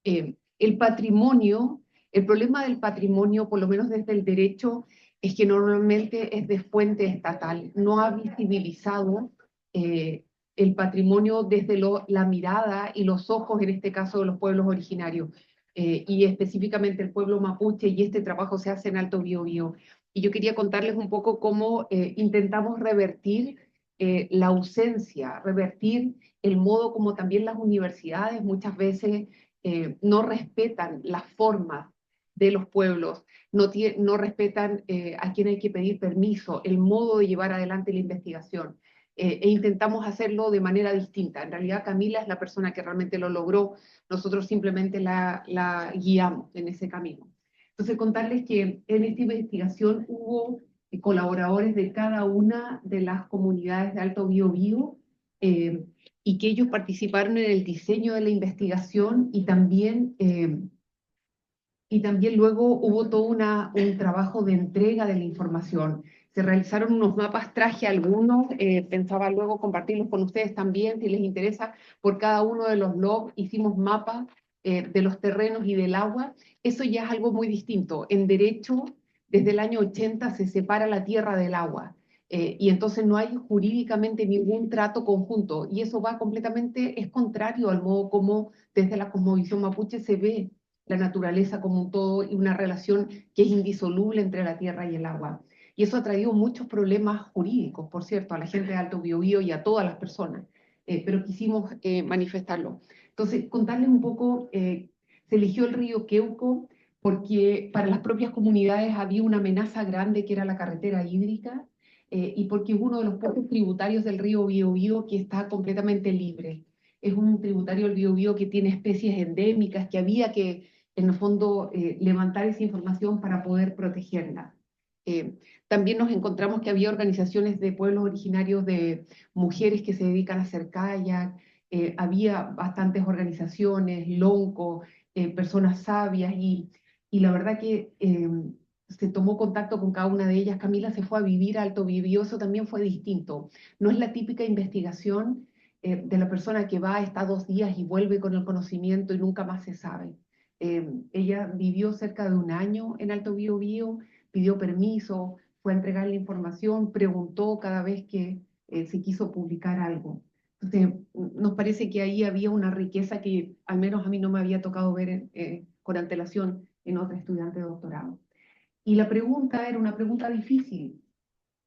El patrimonio... El problema del patrimonio, por lo menos desde el derecho, es que normalmente es de fuente estatal, no ha visibilizado el patrimonio desde la mirada y los ojos, en este caso, de los pueblos originarios, y específicamente el pueblo mapuche, y este trabajo se hace en Alto Biobío. Y yo quería contarles un poco cómo intentamos revertir la ausencia, revertir el modo como también las universidades muchas veces no respetan las formas de los pueblos, no respetan a quién hay que pedir permiso, el modo de llevar adelante la investigación. E intentamos hacerlo de manera distinta. En realidad Camila es la persona que realmente lo logró, nosotros simplemente la guiamos en ese camino. Entonces contarles que en esta investigación hubo colaboradores de cada una de las comunidades de Alto Biobío, y que ellos participaron en el diseño de la investigación y también luego hubo todo un trabajo de entrega de la información. Se realizaron unos mapas, traje algunos, pensaba luego compartirlos con ustedes también, si les interesa, por cada uno de los logs hicimos mapas de los terrenos y del agua. Eso ya es algo muy distinto. En derecho, desde el año 80 se separa la tierra del agua. Y entonces no hay jurídicamente ningún trato conjunto, y eso va completamente, es contrario al modo como desde la cosmovisión mapuche se ve la naturaleza como un todo y una relación que es indisoluble entre la tierra y el agua. Y eso ha traído muchos problemas jurídicos, por cierto, a la gente de Alto Biobío y a todas las personas, pero quisimos manifestarlo. Entonces, contarles un poco, se eligió el río Queuco porque para las propias comunidades había una amenaza grande que era la carretera hídrica, y porque es uno de los pocos tributarios del río Biobío que está completamente libre. Es un tributario del Biobío que tiene especies endémicas que había que, en el fondo, levantar esa información para poder protegerla. También nos encontramos que había organizaciones de pueblos originarios, de mujeres que se dedican a hacer kayak, había bastantes organizaciones, lonco, personas sabias, y la verdad que se tomó contacto con cada una de ellas. Camila se fue a vivir a Alto Biobío, eso también fue distinto. No es la típica investigación de la persona que va, está 2 días y vuelve con el conocimiento y nunca más se sabe. Ella vivió cerca de 1 año en Alto Biobío, pidió permiso, fue a entregar la información, preguntó cada vez que se quiso publicar algo. Entonces, nos parece que ahí había una riqueza que al menos a mí no me había tocado ver con antelación en otra estudiante de doctorado. Y la pregunta era una pregunta difícil,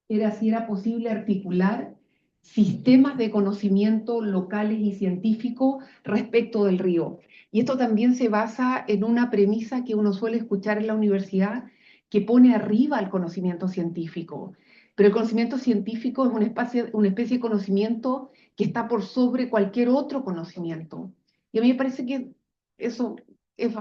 era si era posible articular sistemas de conocimiento locales y científicos respecto del río. Y esto también se basa en una premisa que uno suele escuchar en la universidad, que pone arriba el conocimiento científico. Pero el conocimiento científico es una especie de conocimiento que está por sobre cualquier otro conocimiento. Y a mí me parece que eso es,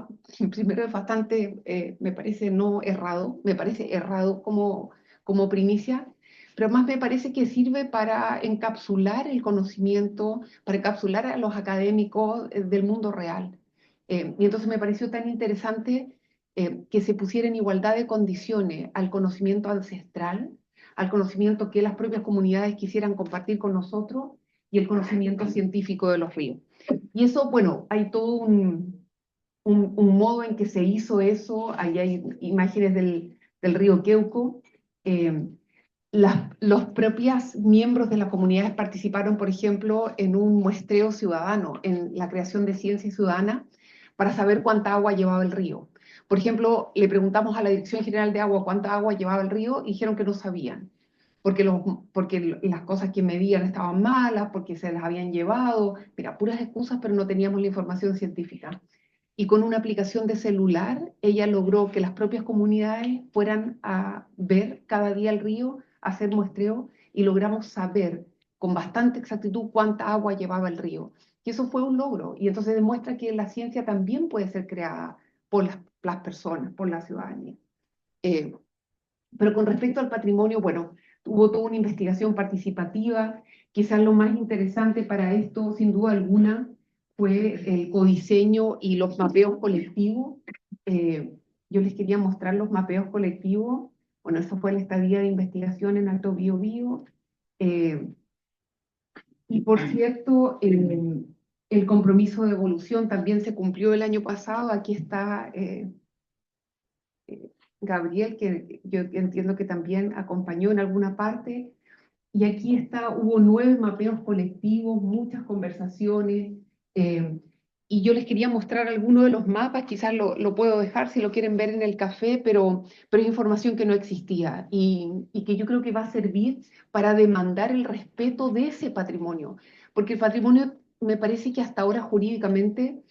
primero es bastante, me parece no errado, me parece errado como primicia, pero más me parece que sirve para encapsular el conocimiento, para encapsular a los académicos del mundo real. Y entonces me pareció tan interesante que se pusiera en igualdad de condiciones al conocimiento ancestral, al conocimiento que las propias comunidades quisieran compartir con nosotros y el conocimiento científico de los ríos. Y eso, bueno, hay todo un modo en que se hizo eso, ahí hay imágenes del río Queuco. Los propios miembros de las comunidades participaron, por ejemplo, en un muestreo ciudadano, en la creación de ciencia ciudadana, para saber cuánta agua llevaba el río. Por ejemplo, le preguntamos a la Dirección General de Agua cuánta agua llevaba el río y dijeron que no sabían, porque las cosas que medían estaban malas, porque se las habían llevado, mira, puras excusas, pero no teníamos la información científica. Y con una aplicación de celular, ella logró que las propias comunidades fueran a ver cada día el río, a hacer muestreo, y logramos saber con bastante exactitud cuánta agua llevaba el río. Y eso fue un logro, y entonces demuestra que la ciencia también puede ser creada por las personas, por la ciudadanía. Pero con respecto al patrimonio, bueno, hubo toda una investigación participativa. Quizás lo más interesante para esto, sin duda alguna, fue el codiseño y los mapeos colectivos. Yo les quería mostrar los mapeos colectivos. Bueno, eso fue la estadía de investigación en Alto Biobío. Y por cierto, el compromiso de evolución también se cumplió el año pasado. Aquí está Gabriel, que yo entiendo que también acompañó en alguna parte. Y aquí hubo 9 mapeos colectivos, muchas conversaciones, y yo les quería mostrar algunos de los mapas, quizás lo puedo dejar si lo quieren ver en el café, pero es información que no existía y que yo creo que va a servir para demandar el respeto de ese patrimonio, porque el patrimonio me parece que hasta ahora jurídicamente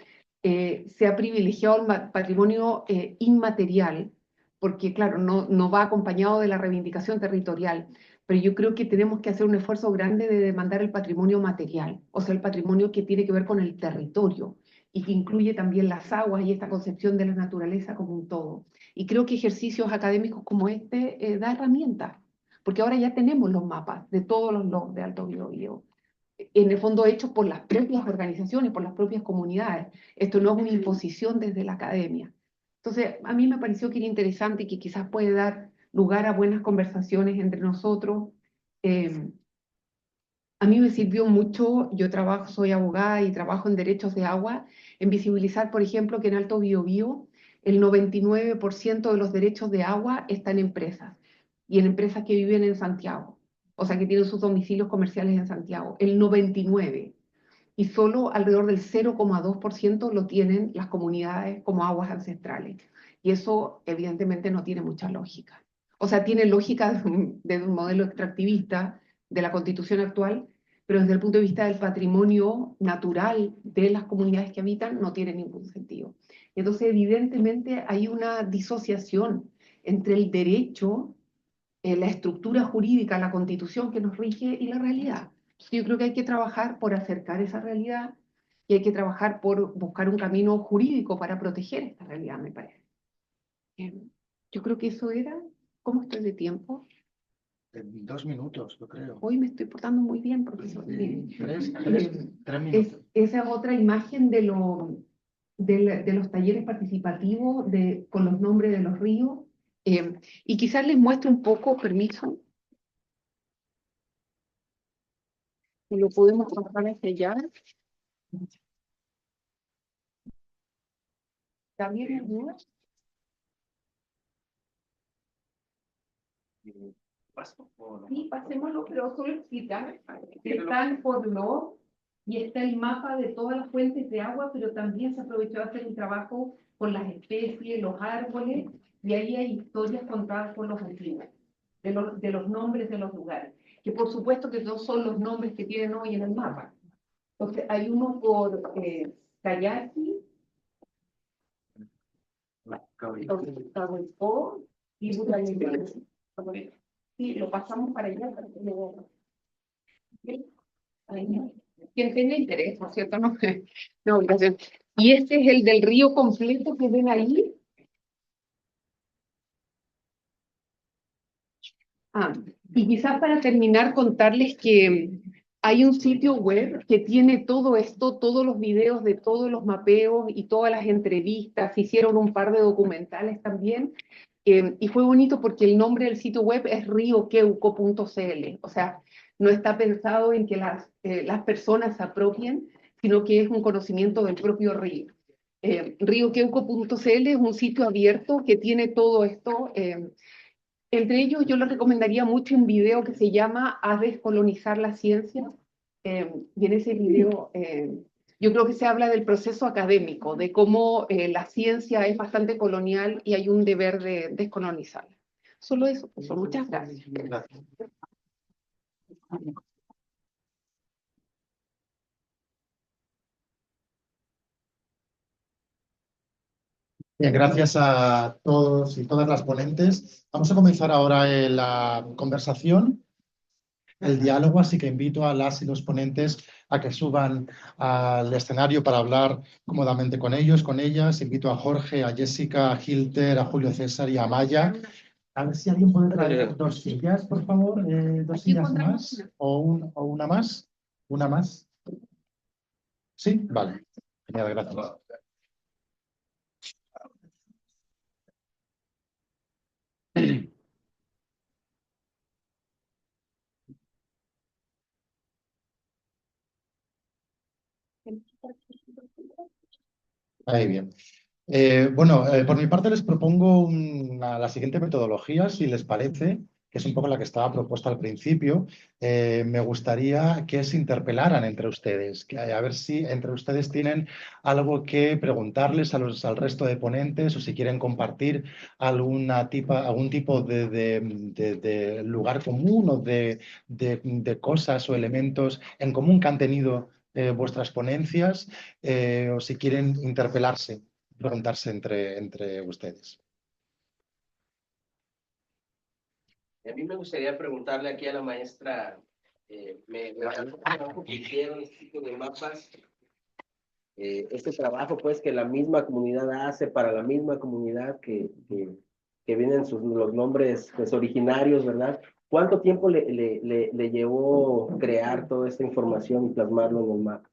se ha privilegiado el patrimonio inmaterial, porque claro, no va acompañado de la reivindicación territorial, pero yo creo que tenemos que hacer un esfuerzo grande de demandar el patrimonio material, o sea, el patrimonio que tiene que ver con el territorio y que incluye también las aguas y esta concepción de la naturaleza como un todo. Y creo que ejercicios académicos como este da herramientas, porque ahora ya tenemos los mapas de todos los logs de Alto Biobío, en el fondo hechos por las propias organizaciones, por las propias comunidades. Esto no es una imposición desde la academia. Entonces, a mí me pareció que era interesante y que quizás puede dar lugar a buenas conversaciones entre nosotros. Eh, a mí me sirvió mucho, soy abogada y trabajo en derechos de agua, en visibilizar, por ejemplo, que en Alto Biobío el 99% de los derechos de agua están en empresas, y en empresas que viven en Santiago, o sea, que tienen sus domicilios comerciales en Santiago, el 99%, y solo alrededor del 0,2% lo tienen las comunidades como aguas ancestrales. Y eso evidentemente no tiene mucha lógica. O sea, tiene lógica de un modelo extractivista de la constitución actual, pero desde el punto de vista del patrimonio natural de las comunidades que habitan no tiene ningún sentido. Entonces, evidentemente hay una disociación entre el derecho, la estructura jurídica, la constitución que nos rige y la realidad. Yo creo que hay que trabajar por acercar esa realidad y hay que trabajar por buscar un camino jurídico para proteger esta realidad, me parece. Yo creo que eso era. ¿Cómo estoy de tiempo? 2 minutos, yo creo. Hoy me estoy portando muy bien, profesor. Tres Es, minutos. esa es otra imagen de los talleres participativos con los nombres de los ríos. Y quizás les muestro un poco, permiso, lo podemos pasar hacia allá. ¿También ¿no? Sí, pasémoslo, pero solo explicar. Está el Podló y está el mapa de todas las fuentes de agua, pero también se aprovechó de hacer un trabajo con las especies, los árboles, y ahí hay historias contadas por los vecinos, de los nombres de los lugares, que por supuesto que no son los nombres que tienen hoy en el mapa. Entonces, hay uno por Kayaki, Cahuipó y Budayimán. Sí, lo pasamos para allá. Quien tenga interés, por cierto, no, no, gracias. Y este es el del río completo que ven ahí. Y quizás para terminar contarles que hay un sitio web que tiene todo esto, todos los videos de todos los mapeos y todas las entrevistas. Hicieron un par de documentales también. Y fue bonito porque el nombre del sitio web es rioqueuco.cl. O sea, no está pensado en que las personas se apropien, sino que es un conocimiento del propio río. Rioqueuco.cl es un sitio abierto que tiene todo esto. Entre ellos, yo les recomendaría mucho un video que se llama A descolonizar la ciencia. Y en ese video yo creo que se habla del proceso académico, de cómo la ciencia es bastante colonial y hay un deber de descolonizarla. Solo eso, profesor. Muchas gracias. Gracias. Bien, gracias a todos y todas las ponentes. Vamos a comenzar ahora la conversación, el diálogo, así que invito a las y los ponentes a que suban al escenario para hablar cómodamente con ellos, con ellas. Invito a Jorge, a Jessica, a Hilter, a Julio César y a Maya. A ver si alguien puede traer 2 sillas, por favor, 2 sillas más o una más. ¿Una más? Sí, vale. Genial, gracias. Ahí bien. Por mi parte les propongo la siguiente metodología, si les parece, que es un poco la que estaba propuesta al principio. Me gustaría que se interpelaran entre ustedes, a ver si entre ustedes tienen algo que preguntarles al resto de ponentes o si quieren compartir algún tipo de lugar común o de cosas o elementos en común que han tenido vuestras ponencias, o si quieren interpelarse, preguntarse entre ustedes. A mí me gustaría preguntarle aquí a la maestra, me encantó el trabajo que hicieron, este tipo de mapas, este trabajo pues que la misma comunidad hace para la misma comunidad que vienen los nombres pues originarios, ¿verdad? ¿Cuánto tiempo le llevó crear toda esta información y plasmarlo en el mapa?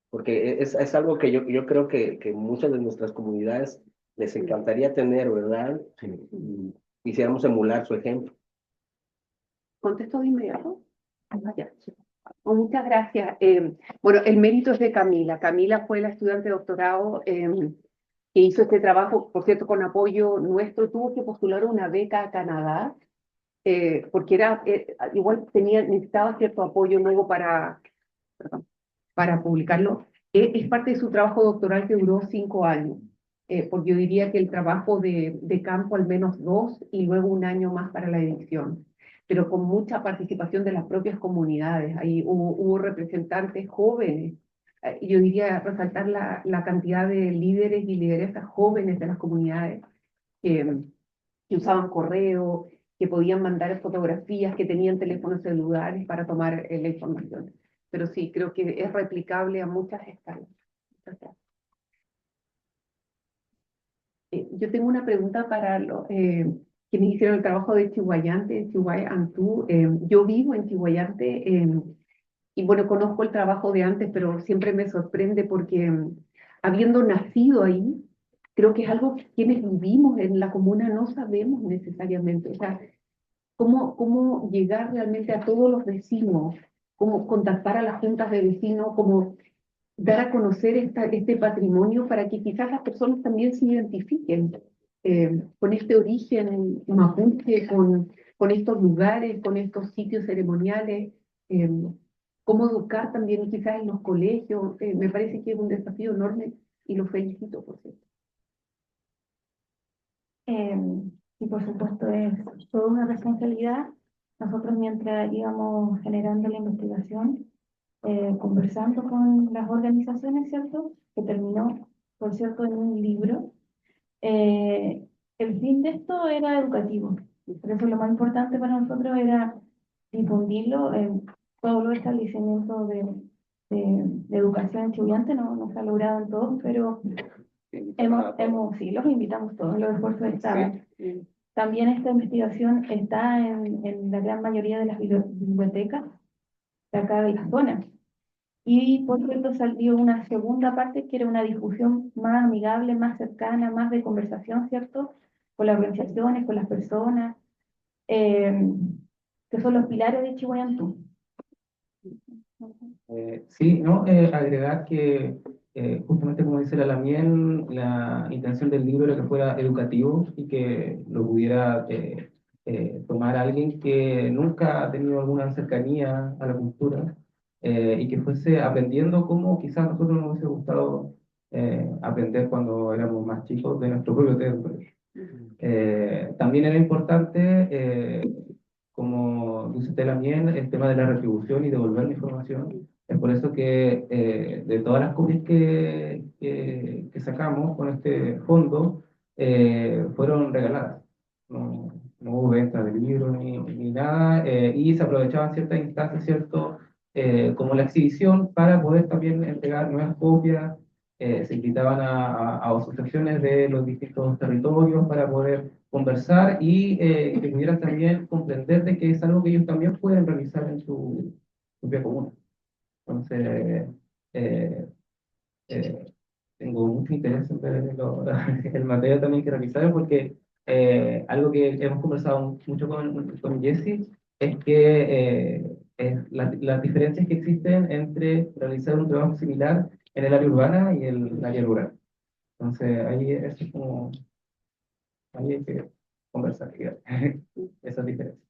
Porque es algo que yo creo que muchas de nuestras comunidades les encantaría tener, ¿verdad? Y quisiéramos emular su ejemplo. ¿Contesto de inmediato? Ah, ya. Oh, muchas gracias. Bueno, el mérito es de Camila. Camila fue la estudiante de doctorado que hizo este trabajo, por cierto, con apoyo nuestro. Tuvo que postular una beca a Canadá, porque igual necesitaba cierto apoyo luego para publicarlo. Es parte de su trabajo doctoral que duró 5 años, porque yo diría que el trabajo de campo al menos 2 y luego 1 año más para la edición, pero con mucha participación de las propias comunidades. Ahí hubo representantes jóvenes. Yo diría resaltar la cantidad de líderes y lideresas jóvenes de las comunidades que usaban correo, que podían mandar fotografías, que tenían teléfonos celulares para tomar la información. Pero sí, creo que es replicable a muchas escalas. Yo tengo una pregunta para los quienes hicieron el trabajo de Chihuayante, Chihuayantú. Yo vivo en Chihuayante y bueno, conozco el trabajo de antes, pero siempre me sorprende porque habiendo nacido ahí, creo que es algo que quienes vivimos en la comuna no sabemos necesariamente. O sea, cómo llegar realmente a todos los vecinos, cómo contactar a las juntas de vecinos, cómo dar a conocer este patrimonio para que quizás las personas también se identifiquen con este origen mapuche, con estos lugares, con estos sitios ceremoniales, eh, cómo educar también quizás en los colegios. Me parece que es un desafío enorme y lo felicito, por cierto. Y por supuesto es toda una responsabilidad. Nosotros mientras íbamos generando la investigación, conversando con las organizaciones, ¿cierto? Que terminó, por cierto, en un libro. El fin de esto era educativo. Por eso lo más importante para nosotros era difundirlo en todos los establecimientos de educación estudiante. No se ha logrado en todos, pero sí, los invitamos todos, los esfuerzos estaban. Sí. También esta investigación está en la gran mayoría de las bibliotecas de acá de la zona. Y por cierto salió una segunda parte que era una difusión más amigable, más cercana, más de conversación, ¿cierto? Con las organizaciones, con las personas, que son los pilares de Chihuayantú. Sí, ¿no? Agregar que justamente como dice la Lamien, la intención del libro era que fuera educativo y que lo pudiera tomar alguien que nunca ha tenido alguna cercanía a la cultura y que fuese aprendiendo como quizás a nosotros nos hubiese gustado aprender cuando éramos más chicos de nuestro propio territorio. También era importante, como dice usted también, el tema de la retribución y devolver la información. Es por eso que de todas las copias que sacamos con este fondo, fueron regaladas. No hubo venta de libros ni nada, y se aprovechaban ciertas instancias, ¿cierto? Como la exhibición para poder también entregar nuevas copias. Se invitaban a asociaciones de los distintos territorios para poder conversar y que pudieran también comprender de que es algo que ellos también pueden realizar en su propia comuna. Entonces, eh, eh, tengo mucho interés en ver el material también que realizaron porque algo que hemos conversado mucho con Jesse es que las diferencias que existen entre realizar un trabajo similar en el área urbana y el área rural. Entonces, ahí eso es como, ahí hay que conversar, fíjate, esas diferencias.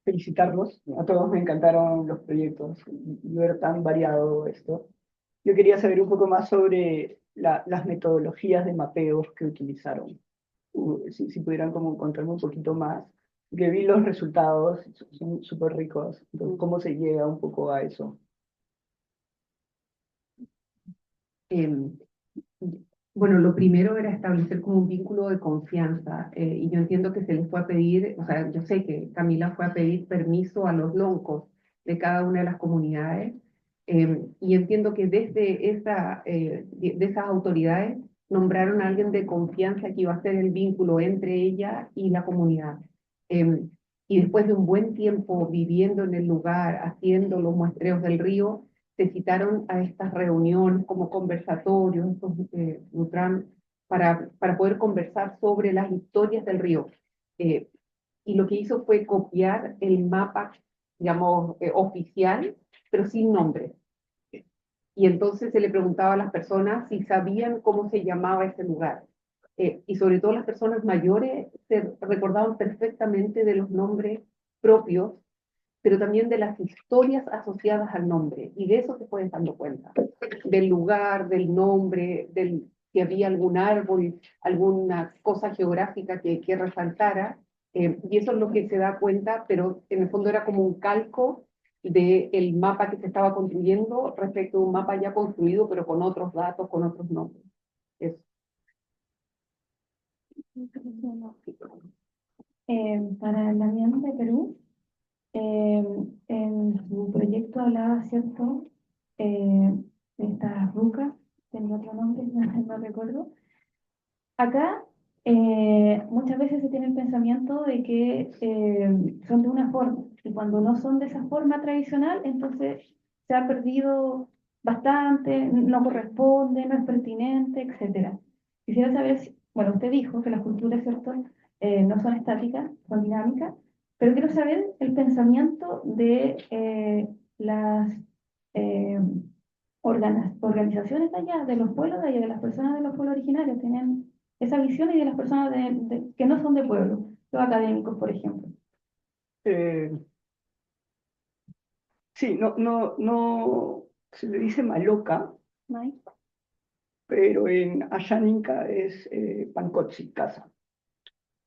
Felicitarlos. A todos me encantaron los proyectos y ver tan variado esto. Yo quería saber un poco más sobre las metodologías de mapeos que utilizaron. Si pudieran como contarme un poquito más, que vi los resultados, son súper ricos. Entonces, ¿cómo se llega un poco a eso? Em, Bueno, lo primero era establecer como un vínculo de confianza, y yo entiendo que se les fue a pedir, o sea, yo sé que Camila fue a pedir permiso a los loncos de cada una de las comunidades, y entiendo que desde de esas autoridades nombraron a alguien de confianza que iba a ser el vínculo entre ella y la comunidad. Em, y después de un buen tiempo viviendo en el lugar, haciendo los muestreos del río, se citaron a estas reuniones como conversatorios, estos Nutram, para poder conversar sobre las historias del río. Eh, y lo que hizo fue copiar el mapa, digamos, oficial, pero sin nombre. Y entonces se le preguntaba a las personas si sabían cómo se llamaba ese lugar. Y sobre todo las personas mayores se recordaban perfectamente de los nombres propios, pero también de las historias asociadas al nombre, y de eso se pueden dando cuenta, del lugar, del nombre, si había algún árbol, alguna cosa geográfica que resaltara, y eso es lo que se da cuenta, pero en el fondo era como un calco del mapa que se estaba construyendo respecto a un mapa ya construido, pero con otros datos, con otros nombres. Eso. Para el ambiente de Perú, en su proyecto hablaba, ¿cierto? De estas rucas, tenía otro nombre, no recuerdo. Acá muchas veces se tiene el pensamiento de que son de una forma, y cuando no son de esa forma tradicional, entonces se ha perdido bastante, no corresponde, no es pertinente, etc. Quisiera saber, bueno, usted dijo que las culturas, ¿cierto? No son estáticas, son dinámicas, pero quiero saber el pensamiento de las eh, organizaciones de allá, de los pueblos de allá, de las personas de los pueblos originarios, tienen esa visión, y de las personas que no son de pueblo, los académicos, por ejemplo. Eh, sí, no, se le dice maloca, ¿No? pero en Ashaninka es pancotzi, casa.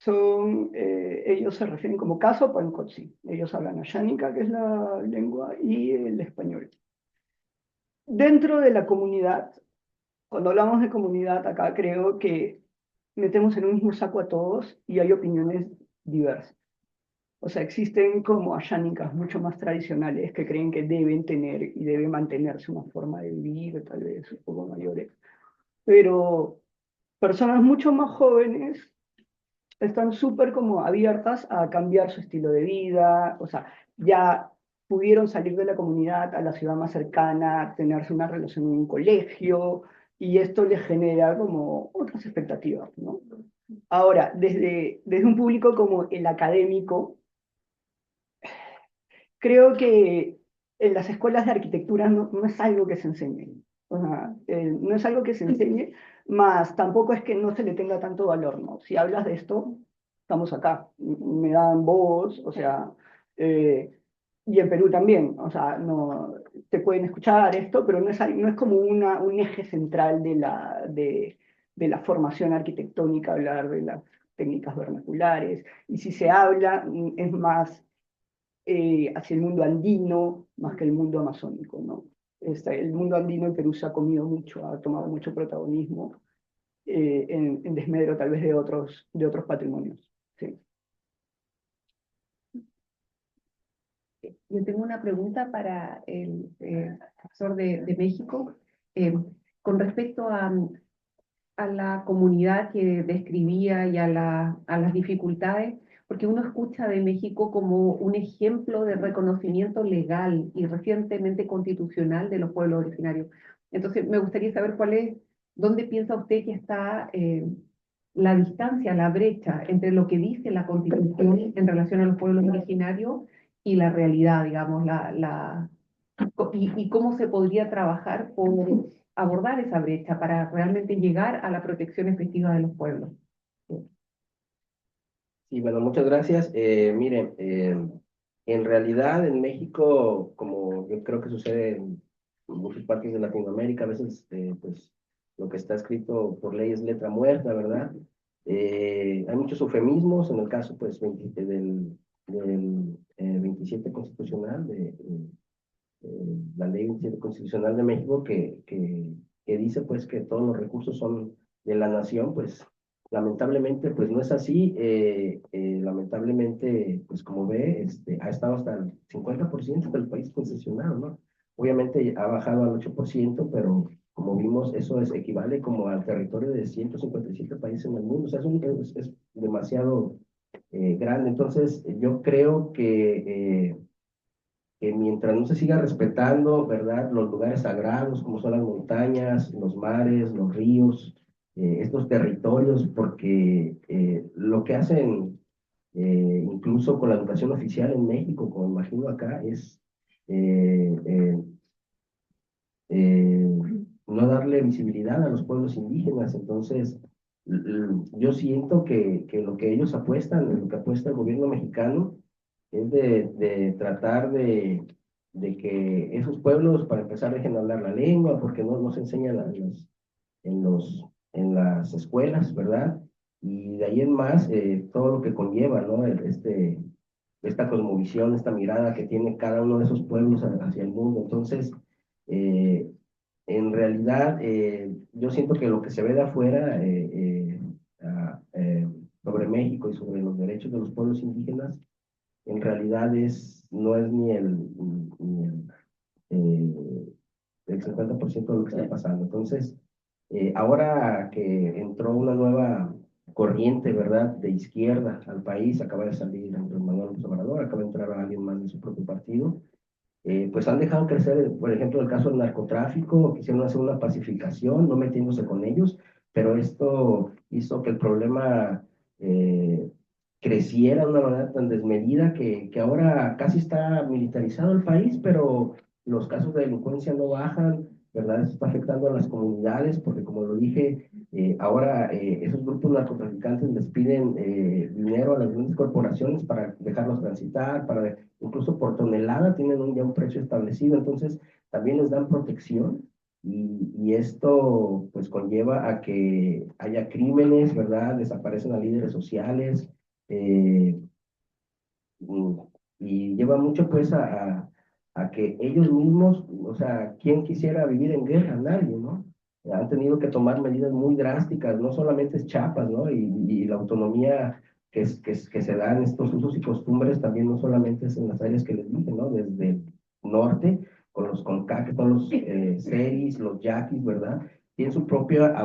Ellos se refieren como casa o pancotzi. Ellos hablan Ashaninka, que es la lengua, y el español. Dentro de la comunidad, cuando hablamos de comunidad acá, creo que metemos en un mismo saco a todos y hay opiniones diversas. O sea, existen como ashánicas mucho más tradicionales que creen que deben tener y debe mantenerse una forma de vivir, tal vez un poco mayores. Pero personas mucho más jóvenes están súper como abiertas a cambiar su estilo de vida, o sea, ya pudieron salir de la comunidad a la ciudad más cercana, tenerse una relación en un colegio, y esto les genera como otras expectativas, ¿no? Ahora, desde un público como el académico, creo que en las escuelas de arquitectura no es algo que se enseñe. O sea, no es algo que se enseñe, más tampoco es que no se le tenga tanto valor, ¿no? Si hablas de esto, estamos acá, me dan voz, o sea, y en Perú también, o sea, no, te pueden escuchar esto, pero no es como un eje central de la formación arquitectónica hablar de las técnicas vernaculares, y si se habla, es más hacia el mundo andino más que el mundo amazónico, ¿no? El mundo andino en Perú se ha comido mucho, ha tomado mucho protagonismo en desmedro tal vez de otros patrimonios. Sí. Yo tengo una pregunta para el profesor de México, eh, con respecto a la comunidad que describía y a las dificultades, porque uno escucha de México como un ejemplo de reconocimiento legal y recientemente constitucional de los pueblos originarios. Entonces, me gustaría saber dónde piensa usted que está la distancia, la brecha entre lo que dice la Constitución en relación a los pueblos originarios y la realidad, digamos, y cómo se podría trabajar por abordar esa brecha para realmente llegar a la protección efectiva de los pueblos. Sí, bueno, muchas gracias. Miren, en realidad en México, como yo creo que sucede en muchas partes de Latinoamérica, a veces pues lo que está escrito por ley es letra muerta, ¿verdad? Hay muchos eufemismos, en el caso pues del 27 constitucional, la ley 27 constitucional de México, que dice pues que todos los recursos son de la nación. Pues lamentablemente pues no es así. Lamentablemente pues como ve, ha estado hasta el 50% del país concesionado, ¿no? Obviamente ha bajado al 8%, pero como vimos, eso equivale como al territorio de 157 países en el mundo. O sea, es demasiado grande. Entonces, yo creo que mientras no se siga respetando, ¿verdad?, los lugares sagrados, como son las montañas, los mares, los ríos, estos territorios, porque lo que hacen, incluso con la educación oficial en México, como imagino acá, es eh, eh, eh, no darle visibilidad a los pueblos indígenas. Entonces, yo siento que lo que ellos apuestan, lo que apuesta el gobierno mexicano, es de tratar de que esos pueblos, para empezar, dejen hablar la lengua, porque no se enseña en las escuelas, ¿verdad? Y de ahí en más, todo lo que conlleva, ¿no? Esta cosmovisión, esta mirada que tiene cada uno de esos pueblos hacia el mundo. Entonces, eh, en realidad, yo siento que lo que se ve de afuera sobre México y sobre los derechos de los pueblos indígenas, en realidad no es el 50% de lo que está pasando. Entonces, ahora que entró una nueva corriente, ¿verdad?, de izquierda al país, acaba de salir Andrés Manuel López Obrador, acaba de entrar alguien más de su propio partido, pues han dejado crecer, por ejemplo, el caso del narcotráfico. Quisieron hacer una pacificación, no metiéndose con ellos, pero esto hizo que el problema creciera de una manera tan desmedida que ahora casi está militarizado el país, pero los casos de delincuencia no bajan, ¿verdad? Eso está afectando a las comunidades, porque como lo dije, ahora esos grupos narcotraficantes les piden dinero a las grandes corporaciones para dejarlos transitar, incluso por tonelada tienen ya un precio establecido. Entonces también les dan protección, y esto pues conlleva a que haya crímenes, ¿verdad? Desaparecen a líderes sociales, eh, mm, y lleva mucho pues a que ellos mismos, o sea, ¿quién quisiera vivir en guerra? Nadie, ¿no? Han tenido que tomar medidas muy drásticas. No solamente es Chiapas, ¿no? Y la autonomía que se dan estos usos y costumbres también no solamente es en las áreas que les dije, ¿no? Desde el norte, con los CONCAC, que son los seris, los yaquis, ¿verdad? Tienen su propia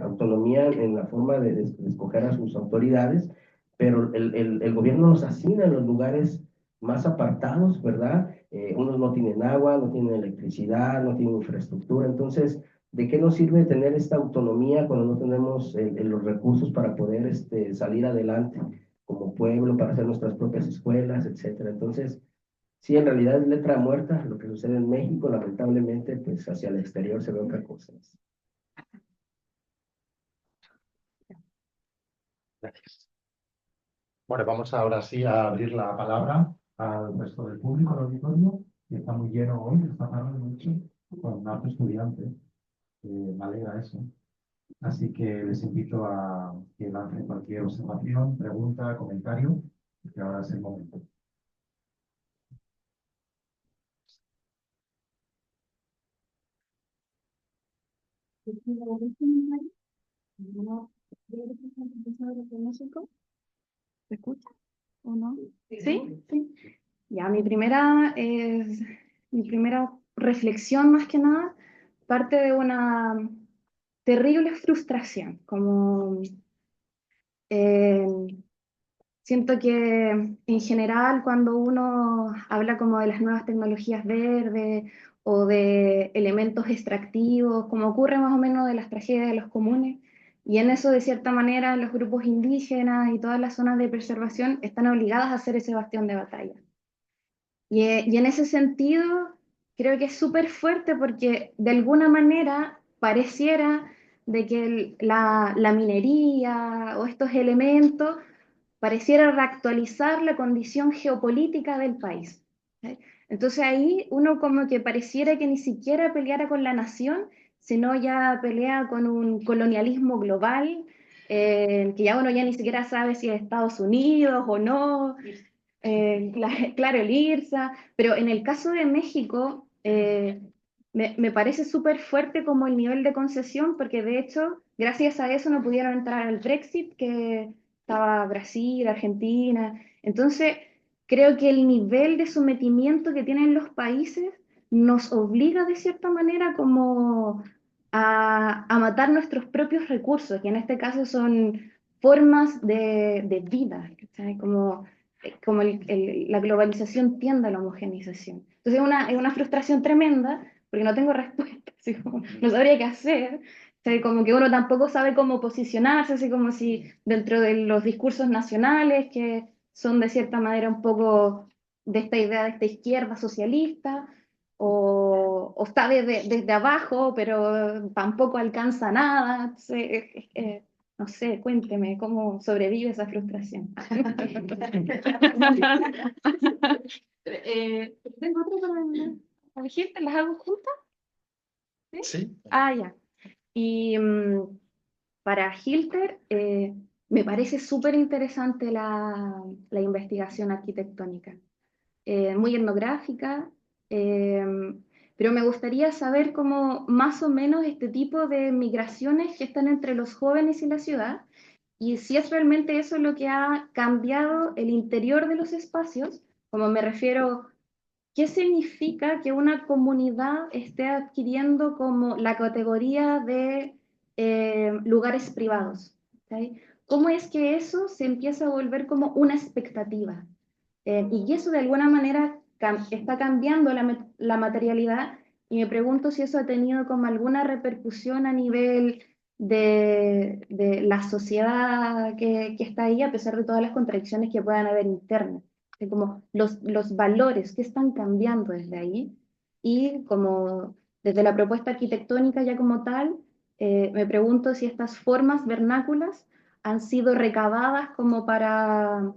autonomía en la forma de escoger a sus autoridades, pero el gobierno los asigna en los lugares más apartados, ¿verdad? Unos no tienen agua, no tienen electricidad, no tienen infraestructura. Entonces, ¿de qué nos sirve tener esta autonomía cuando no tenemos los recursos para poder salir adelante como pueblo, para hacer nuestras propias escuelas, etcétera? Entonces, sí, en realidad es letra muerta lo que sucede en México. Lamentablemente, pues hacia el exterior se ve otra cosa. Gracias. Bueno, vamos ahora sí a abrir la palabra al resto del público del auditorio, que está muy lleno hoy, esta tarde mucho, con más estudiantes. Me alegra eso. Así que les invito a que lancen cualquier observación, pregunta, comentario, que ahora es el momento. ¿Se escucha o no? ¿Sí? Sí. Ya, mi primera reflexión más que nada parte de una terrible frustración, como eh, siento que en general cuando uno habla como de las nuevas tecnologías verdes o de elementos extractivos, como ocurre más o menos de las tragedias de los comunes, Y en eso, de cierta manera, los grupos indígenas y todas las zonas de preservación están obligadas a hacer ese bastión de batalla. Y en ese sentido, creo que es súper fuerte porque de alguna manera pareciera de que la minería o estos elementos pareciera reactualizar la condición geopolítica del país. ¿Sí? Entonces ahí uno como que pareciera que ni siquiera peleara con la nación, sino ya pelea con un colonialismo global, que ya uno ya ni siquiera sabe si es Estados Unidos o no, claro, el IRSA, pero en el caso de México me parece súper fuerte como el nivel de concesión, porque de hecho, gracias a eso no pudieron entrar al Brexit, que estaba Brasil, Argentina. Entonces, creo que el nivel de sometimiento que tienen los países nos obliga de cierta manera como a matar nuestros propios recursos, que en este caso son formas de vida, ¿cachai? Como la globalización tiende a la homogeneización. Entonces es una frustración tremenda porque no tengo respuesta, así como, no sabría qué hacer. O sea, como que uno tampoco sabe cómo posicionarse, así como si dentro de los discursos nacionales, que son de cierta manera un poco de esta idea de esta izquierda socialista, o está desde abajo, pero tampoco alcanza nada. Entonces, no sé, cuénteme cómo sobrevive esa frustración. Tengo otra para elegir, ¿las hago juntas? ¿Sí? Sí. Ah, ya. Y para Hilter, me parece súper interesante la investigación arquitectónica, muy etnográfica, eh, pero me gustaría saber cómo más o menos este tipo de migraciones que están entre los jóvenes y la ciudad, y si es realmente eso lo que ha cambiado el interior de los espacios, como me refiero, ¿qué significa que una comunidad esté adquiriendo como la categoría de lugares privados? ¿Okay? ¿Cómo es que eso se empieza a volver como una expectativa? Y eso de alguna manera está cambiando la materialidad, y me pregunto si eso ha tenido como alguna repercusión a nivel de la sociedad que está ahí, a pesar de todas las contradicciones que puedan haber internas, de como los valores que están cambiando desde ahí, y como desde la propuesta arquitectónica ya como tal, me pregunto si estas formas vernáculas han sido recabadas como para,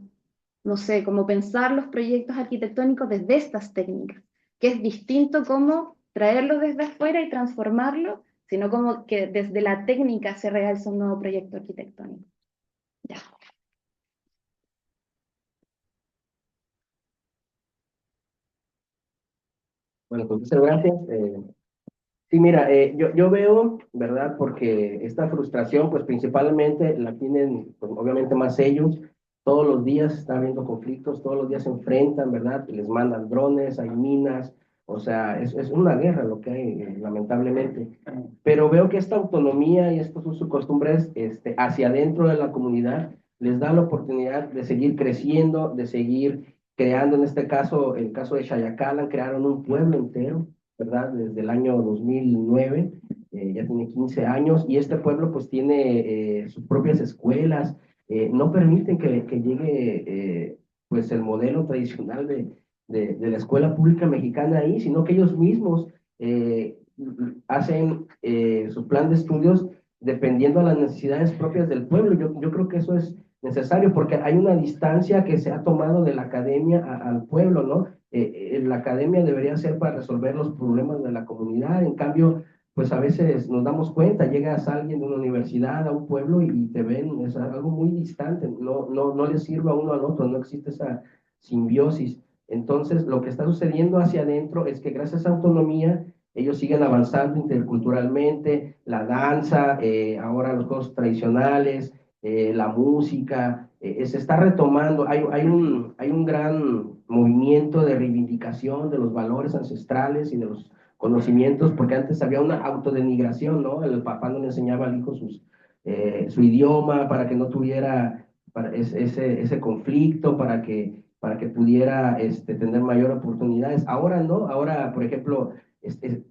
no sé, como pensar los proyectos arquitectónicos desde estas técnicas, que es distinto como traerlo desde afuera y transformarlo, sino como que desde la técnica se realza un nuevo proyecto arquitectónico. Ya. Bueno, pues muchas gracias. Sí, mira, yo veo, ¿verdad? Porque esta frustración, pues principalmente la tienen, pues, obviamente más ellos. Todos los días están habiendo conflictos, todos los días se enfrentan, ¿verdad? Les mandan drones, hay minas, o sea, es una guerra lo que hay, lamentablemente. Pero veo que esta autonomía y estos usos y costumbres hacia adentro de la comunidad les da la oportunidad de seguir creciendo, de seguir creando, en este caso, el caso de Xayacalán, crearon un pueblo entero, ¿verdad? Desde el año 2009, ya tiene 15 años, y este pueblo pues tiene sus propias escuelas, no permiten que llegue pues el modelo tradicional de la escuela pública mexicana ahí, sino que ellos mismos hacen su plan de estudios dependiendo de las necesidades propias del pueblo. Yo creo que eso es necesario porque hay una distancia que se ha tomado de la academia al pueblo, ¿no? La academia debería ser para resolver los problemas de la comunidad, en cambio, pues a veces nos damos cuenta, llegas a alguien de una universidad, a un pueblo y te ven, es algo muy distante, no le sirve a uno al otro, no existe esa simbiosis. Entonces, lo que está sucediendo hacia adentro es que gracias a autonomía, ellos siguen avanzando interculturalmente, la danza, ahora los juegos tradicionales, la música, se está retomando, hay un gran movimiento de reivindicación de los valores ancestrales y de los conocimientos, porque antes había una autodenigración, ¿no? El papá no le enseñaba al hijo su idioma para que no tuviera ese conflicto, para que pudiera tener mayor oportunidades. Ahora no, ahora, por ejemplo,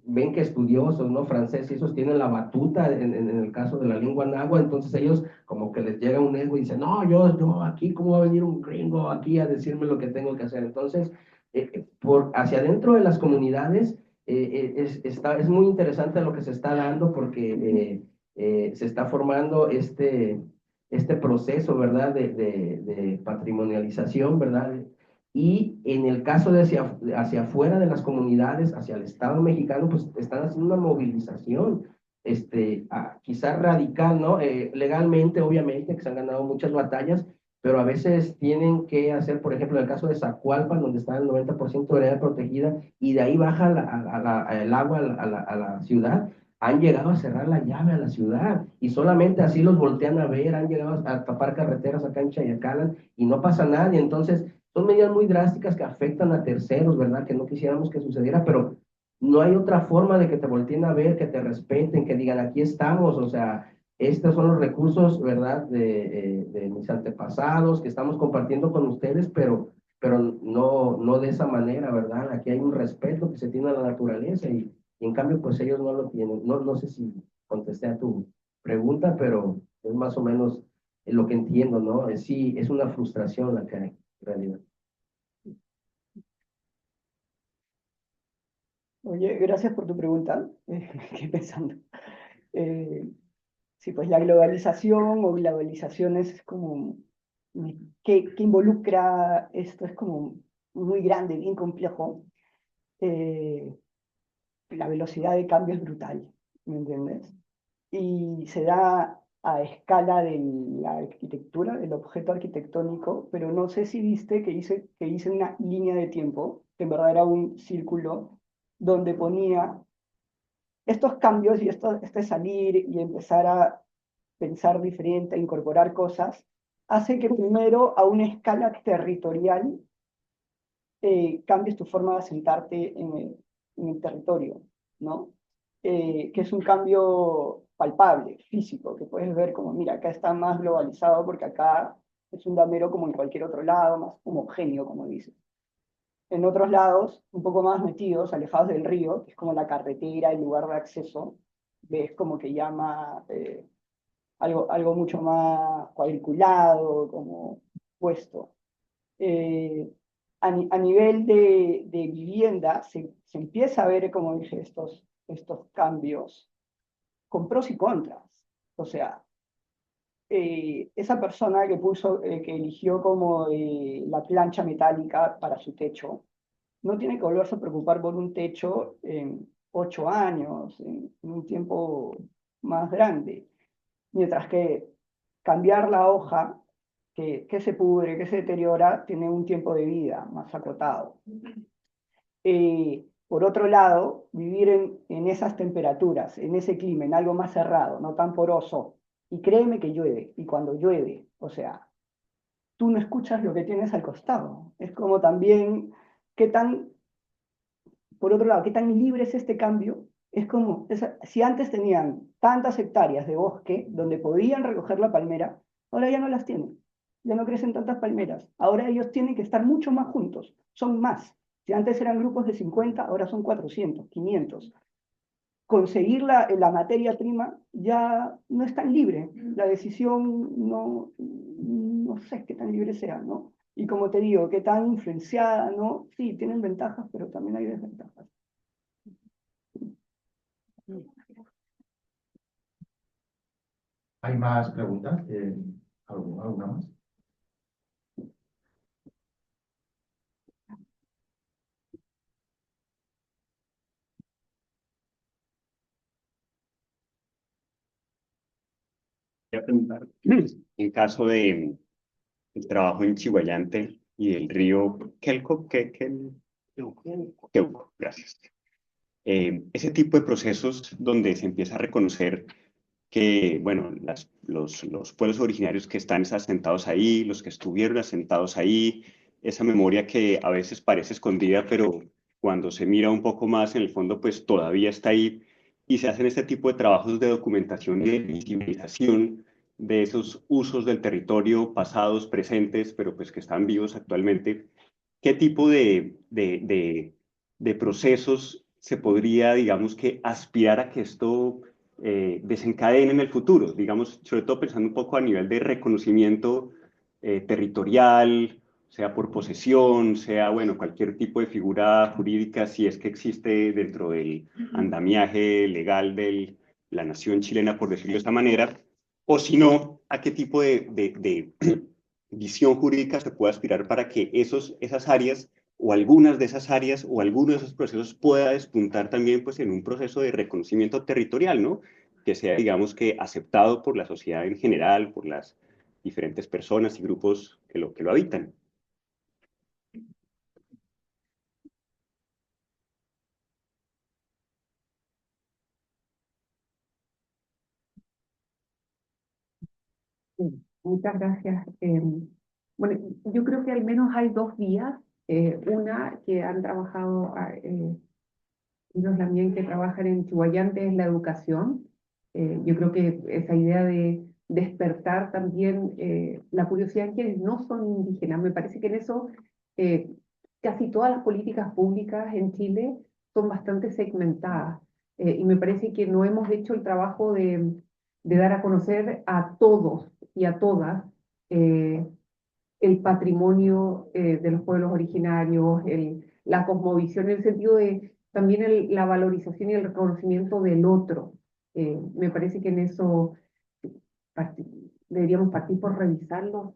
ven que estudiosos, ¿no? Franceses, esos tienen la batuta en el caso de la lengua náhuatl, entonces ellos como que les llega un ego y dicen, no, yo aquí, ¿cómo va a venir un gringo aquí a decirme lo que tengo que hacer? Entonces, hacia adentro de las comunidades, es muy interesante lo que se está dando porque se está formando este proceso, ¿verdad? De patrimonialización, ¿verdad? Y en el caso de hacia afuera de las comunidades, hacia el Estado mexicano, pues están haciendo una movilización, quizás radical, ¿no? Legalmente, obviamente, que se han ganado muchas batallas, pero a veces tienen que hacer, por ejemplo, en el caso de Zacualpan, donde está el 90% de área protegida, y de ahí baja el agua a la ciudad, han llegado a cerrar la llave a la ciudad, y solamente así los voltean a ver, han llegado a tapar carreteras acá en Chayacalan, y no pasa nada, y entonces son medidas muy drásticas que afectan a terceros, ¿verdad? Que no quisiéramos que sucediera, pero no hay otra forma de que te volteen a ver, que te respeten, que digan, aquí estamos, o sea, estos son los recursos, ¿verdad? De mis antepasados que estamos compartiendo con ustedes, pero no de esa manera, ¿verdad? Aquí hay un respeto que se tiene a la naturaleza y en cambio, pues ellos no lo tienen. No sé si contesté a tu pregunta, pero es más o menos lo que entiendo, ¿no? Sí, es una frustración la que hay, en realidad. Oye, gracias por tu pregunta. Quedé pensando. Sí, pues la globalización o globalizaciones es como, ¿qué involucra esto? Es como muy grande, bien complejo. La velocidad de cambio es brutal, ¿me entiendes? Y se da a escala de la arquitectura, del objeto arquitectónico, pero no sé si viste que hice una línea de tiempo, que en verdad era un círculo, donde ponía estos cambios y este salir y empezar a pensar diferente, a incorporar cosas, hace que primero a una escala territorial cambies tu forma de asentarte en el territorio, ¿no? Que es un cambio palpable, físico, que puedes ver como, mira, acá está más globalizado porque acá es un damero como en cualquier otro lado, más homogéneo, como dices. En otros lados, un poco más metidos, alejados del río, que es como la carretera, el lugar de acceso, ves como que llama algo mucho más cuadriculado, como puesto. A nivel de vivienda, se empieza a ver, como dije, estos cambios con pros y contras. O sea, esa persona que eligió como la plancha metálica para su techo, no tiene que volverse a preocupar por un techo en 8 años, en un tiempo más grande. Mientras que cambiar la hoja, que se pudre, que se deteriora, tiene un tiempo de vida más acotado. Por otro lado, vivir en esas temperaturas, en ese clima, en algo más cerrado, no tan poroso, y créeme que llueve, y cuando llueve, o sea, tú no escuchas lo que tienes al costado. Es como también, qué tan, por otro lado, qué tan libre es este cambio. Es como, si antes tenían tantas hectáreas de bosque donde podían recoger la palmera, ahora ya no las tienen. Ya no crecen tantas palmeras. Ahora ellos tienen que estar mucho más juntos. Son más. Si antes eran grupos de 50, ahora son 400, 500. Conseguir la materia prima ya no es tan libre. La decisión no sé qué tan libre sea, ¿no? Y como te digo, qué tan influenciada, ¿no? Sí, tienen ventajas, pero también hay desventajas. ¿Hay más preguntas? ¿Alguna más? Quería preguntar, en caso de el trabajo en Chihuayante y el río Quelco, Queuco, gracias. Ese tipo de procesos donde se empieza a reconocer que, bueno, los pueblos originarios que están asentados ahí, los que estuvieron asentados ahí, esa memoria que a veces parece escondida, pero cuando se mira un poco más en el fondo, pues todavía está ahí, y se hacen este tipo de trabajos de documentación y de visibilización de esos usos del territorio pasados, presentes, pero pues que están vivos actualmente. ¿Qué tipo de procesos se podría, digamos que, aspirar a que esto desencadene en el futuro? Digamos, sobre todo pensando un poco a nivel de reconocimiento territorial, sea por posesión, sea, bueno, cualquier tipo de figura jurídica, si es que existe dentro del andamiaje legal de la nación chilena, por decirlo de esta manera, o si no, a qué tipo de visión jurídica se puede aspirar para que esas áreas o algunas de esas áreas o algunos de esos procesos pueda despuntar también pues, en un proceso de reconocimiento territorial, ¿no? Que sea, digamos, que aceptado por la sociedad en general, por las diferentes personas y grupos que lo habitan. Sí, muchas gracias. Bueno, yo creo que al menos hay dos vías. Una que han trabajado Iros Lamien, que trabajan en Chihuayante, es la educación. Yo creo que esa idea de despertar también la curiosidad en quienes no son indígenas, me parece que en eso eh, casi todas las políticas públicas en Chile son bastante segmentadas. Y me parece que no hemos hecho el trabajo de dar a conocer a todos y a todas el patrimonio de los pueblos originarios, la cosmovisión, en el sentido de también la valorización y el reconocimiento del otro. Me parece que en eso parti- deberíamos partir por revisar los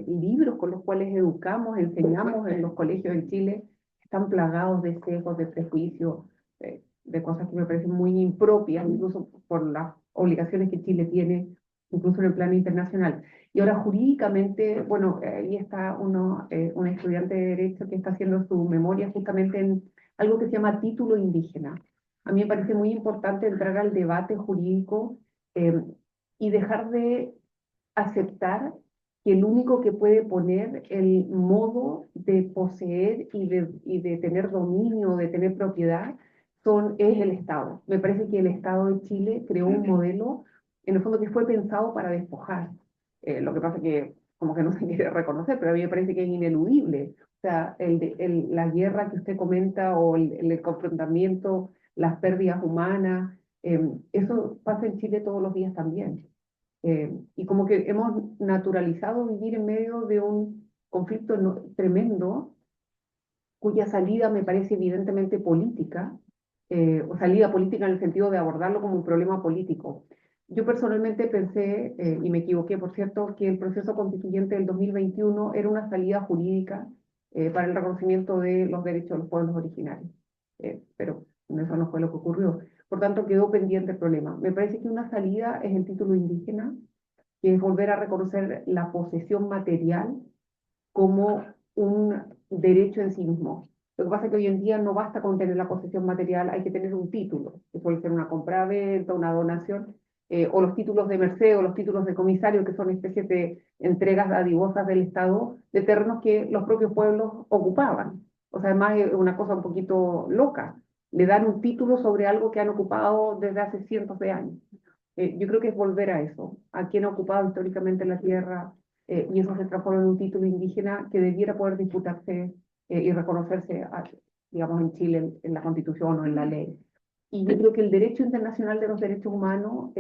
libros con los cuales educamos, enseñamos en los colegios en Chile. Están plagados de sesgos, de prejuicios, de cosas que me parecen muy impropias, incluso por las obligaciones que Chile tiene, incluso en el plano internacional. Y ahora jurídicamente, bueno, ahí está un estudiante de Derecho que está haciendo su memoria justamente en algo que se llama título indígena. A mí me parece muy importante entrar al debate jurídico y dejar de aceptar que el único que puede poner el modo de poseer y de tener dominio, de tener propiedad, es el Estado. Me parece que el Estado de Chile creó un modelo, en el fondo, que fue pensado para despojar. Lo que pasa es que como que no se quiere reconocer, pero a mí me parece que es ineludible. O sea, la guerra que usted comenta o el confrontamiento, las pérdidas humanas, eso pasa en Chile todos los días también. Y como que hemos naturalizado vivir en medio de un conflicto tremendo, cuya salida me parece evidentemente política, o salida política en el sentido de abordarlo como un problema político. Yo personalmente pensé, y me equivoqué por cierto, que el proceso constituyente del 2021 era una salida jurídica para el reconocimiento de los derechos de los pueblos originarios. Pero eso no fue lo que ocurrió. Por tanto, quedó pendiente el problema. Me parece que una salida es el título indígena, que es volver a reconocer la posesión material como un derecho en sí mismo. Lo que pasa es que hoy en día no basta con tener la posesión material, hay que tener un título, que puede ser una compra-venta, una donación, o los títulos de merced o los títulos de comisario, que son especies de entregas dadivosas del Estado de terrenos que los propios pueblos ocupaban. O sea, además es una cosa un poquito loca. Le dan un título sobre algo que han ocupado desde hace cientos de años. Yo creo que es volver a eso, a quien ha ocupado históricamente la tierra, y eso se transforma en un título indígena que debiera poder disputarse y reconocerse, digamos, en Chile, en la Constitución o en la ley. Y yo creo que el derecho internacional de los derechos humanos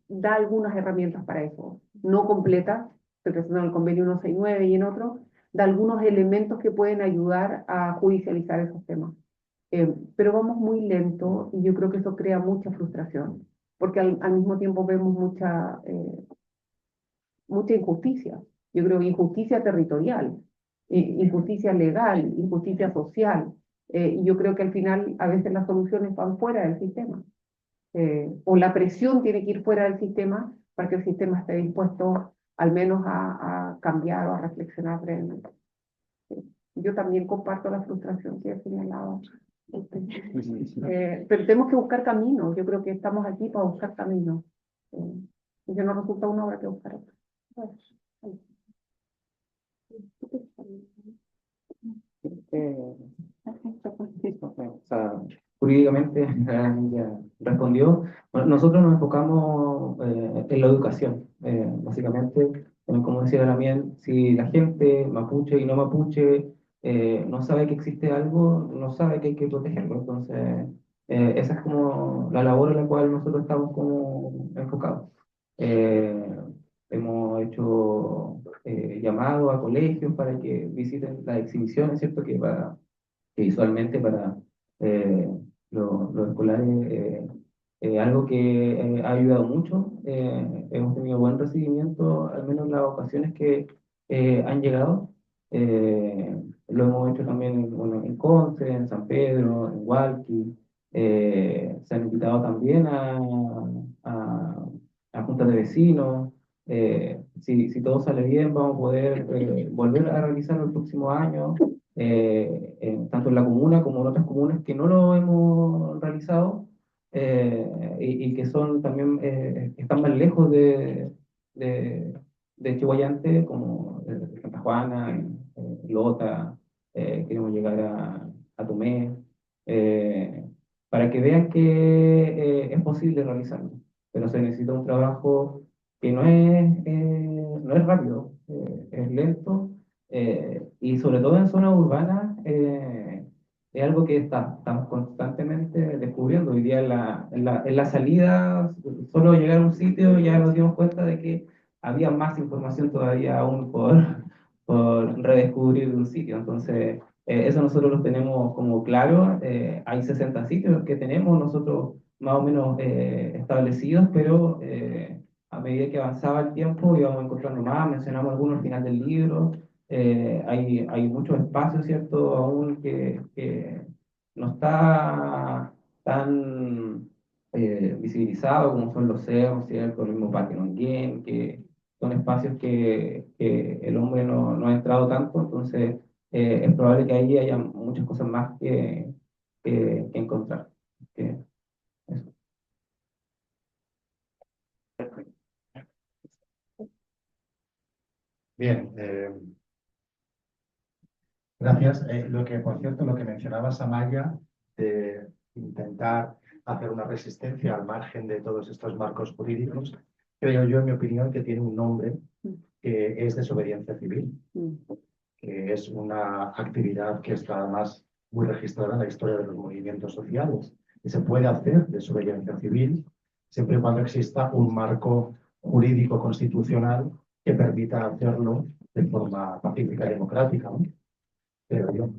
da algunas herramientas para eso, no completas, estoy pensando en el convenio 169 y en otros, da algunos elementos que pueden ayudar a judicializar esos temas. Pero vamos muy lento y yo creo que eso crea mucha frustración, porque al mismo tiempo vemos mucha injusticia. Yo creo que injusticia territorial, injusticia legal, injusticia social. Y yo creo que al final a veces las soluciones van fuera del sistema. O la presión tiene que ir fuera del sistema para que el sistema esté dispuesto al menos a cambiar o a reflexionar brevemente. Yo también comparto la frustración que he señalado. Pero tenemos que buscar caminos. Yo creo que estamos aquí para buscar caminos. Y que no resulta una obra que buscar otra. O sea, jurídicamente ya respondió. Bueno, nosotros nos enfocamos en la educación, básicamente, como decía también, si la gente mapuche y no mapuche no sabe que existe algo, no sabe que hay que protegerlo. Entonces, esa es como la labor en la cual nosotros estamos como enfocados. Eh, Hemos hecho llamados a colegios para que visiten las exhibiciones, ¿cierto? Que visualmente para eh, los escolares algo que ha ayudado mucho. Hemos tenido buen recibimiento, al menos en las ocasiones que han llegado. Lo hemos hecho también bueno, en Conce, en San Pedro, en Hualqui. Se han invitado también a, a juntas de vecinos. Si todo sale bien, vamos a poder volver a realizarlo el próximo año, tanto en la comuna como en otras comunas que no lo hemos realizado y que son también, están más lejos de, de Chihuayante, como Santa Juana, Lota, queremos llegar a Tomé, eh, para que vean que es posible realizarlo, pero se necesita un trabajo que no es rápido, es lento, y sobre todo en zonas urbanas es algo que estamos constantemente descubriendo. Hoy día en la salida, solo llegar a un sitio ya nos dimos cuenta de que había más información todavía aún por redescubrir un sitio. Entonces, eso nosotros lo tenemos como claro. Hay 60 sitios que tenemos nosotros más o menos establecidos, pero a medida que avanzaba el tiempo íbamos encontrando más, mencionamos algunos al final del libro. Hay muchos espacios, ¿cierto? Aún que no está tan visibilizado como son los cerros, ¿cierto? El mismo Parque Longuén, que son espacios que el hombre no ha entrado tanto, entonces es probable que ahí haya muchas cosas más que encontrar. Que, eso. Bien, gracias. Por cierto, lo que mencionabas, Amaya, de intentar hacer una resistencia al margen de todos estos marcos jurídicos, creo yo, en mi opinión, que tiene un nombre que es desobediencia civil, que es una actividad que está además muy registrada en la historia de los movimientos sociales. Y se puede hacer desobediencia civil siempre y cuando exista un marco jurídico constitucional que permita hacerlo de forma pacífica y democrática, ¿no? Creo yo.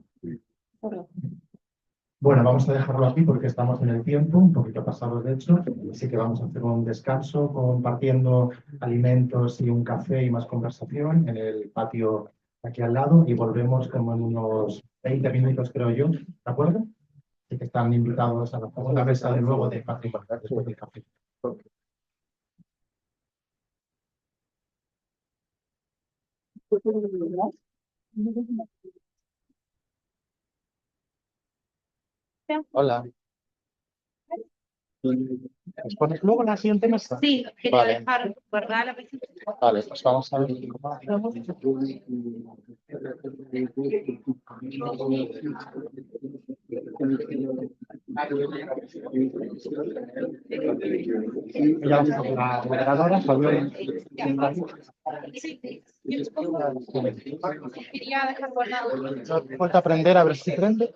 Bueno, vamos a dejarlo aquí porque estamos en el tiempo, un poquito pasados de hecho, así que vamos a hacer un descanso compartiendo alimentos y un café y más conversación en el patio aquí al lado y volvemos como en unos 20 minutos, creo yo, ¿de acuerdo? Así que están invitados a la segunda mesa de luego de patrimonio después del café. Hola. ¿Nos pones luego en la siguiente mesa? Sí, quería Vale. dejar guardada la visita. Vale, pues vamos a ver cómo hacemos. Ya la moderadora, Fabiola. Sí, quería dejar guardado. Vuelta a prender, a ver si prende.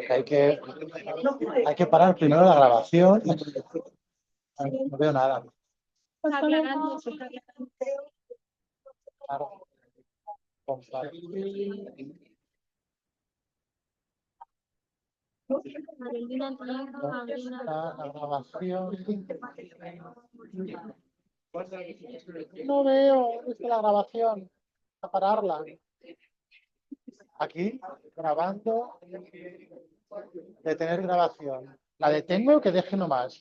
Porque hay que parar primero la grabación. No veo nada. Claro. La grabación. No veo, es que la grabación. A pararla. Aquí, grabando. Detener grabación. ¿La detengo o que deje nomás?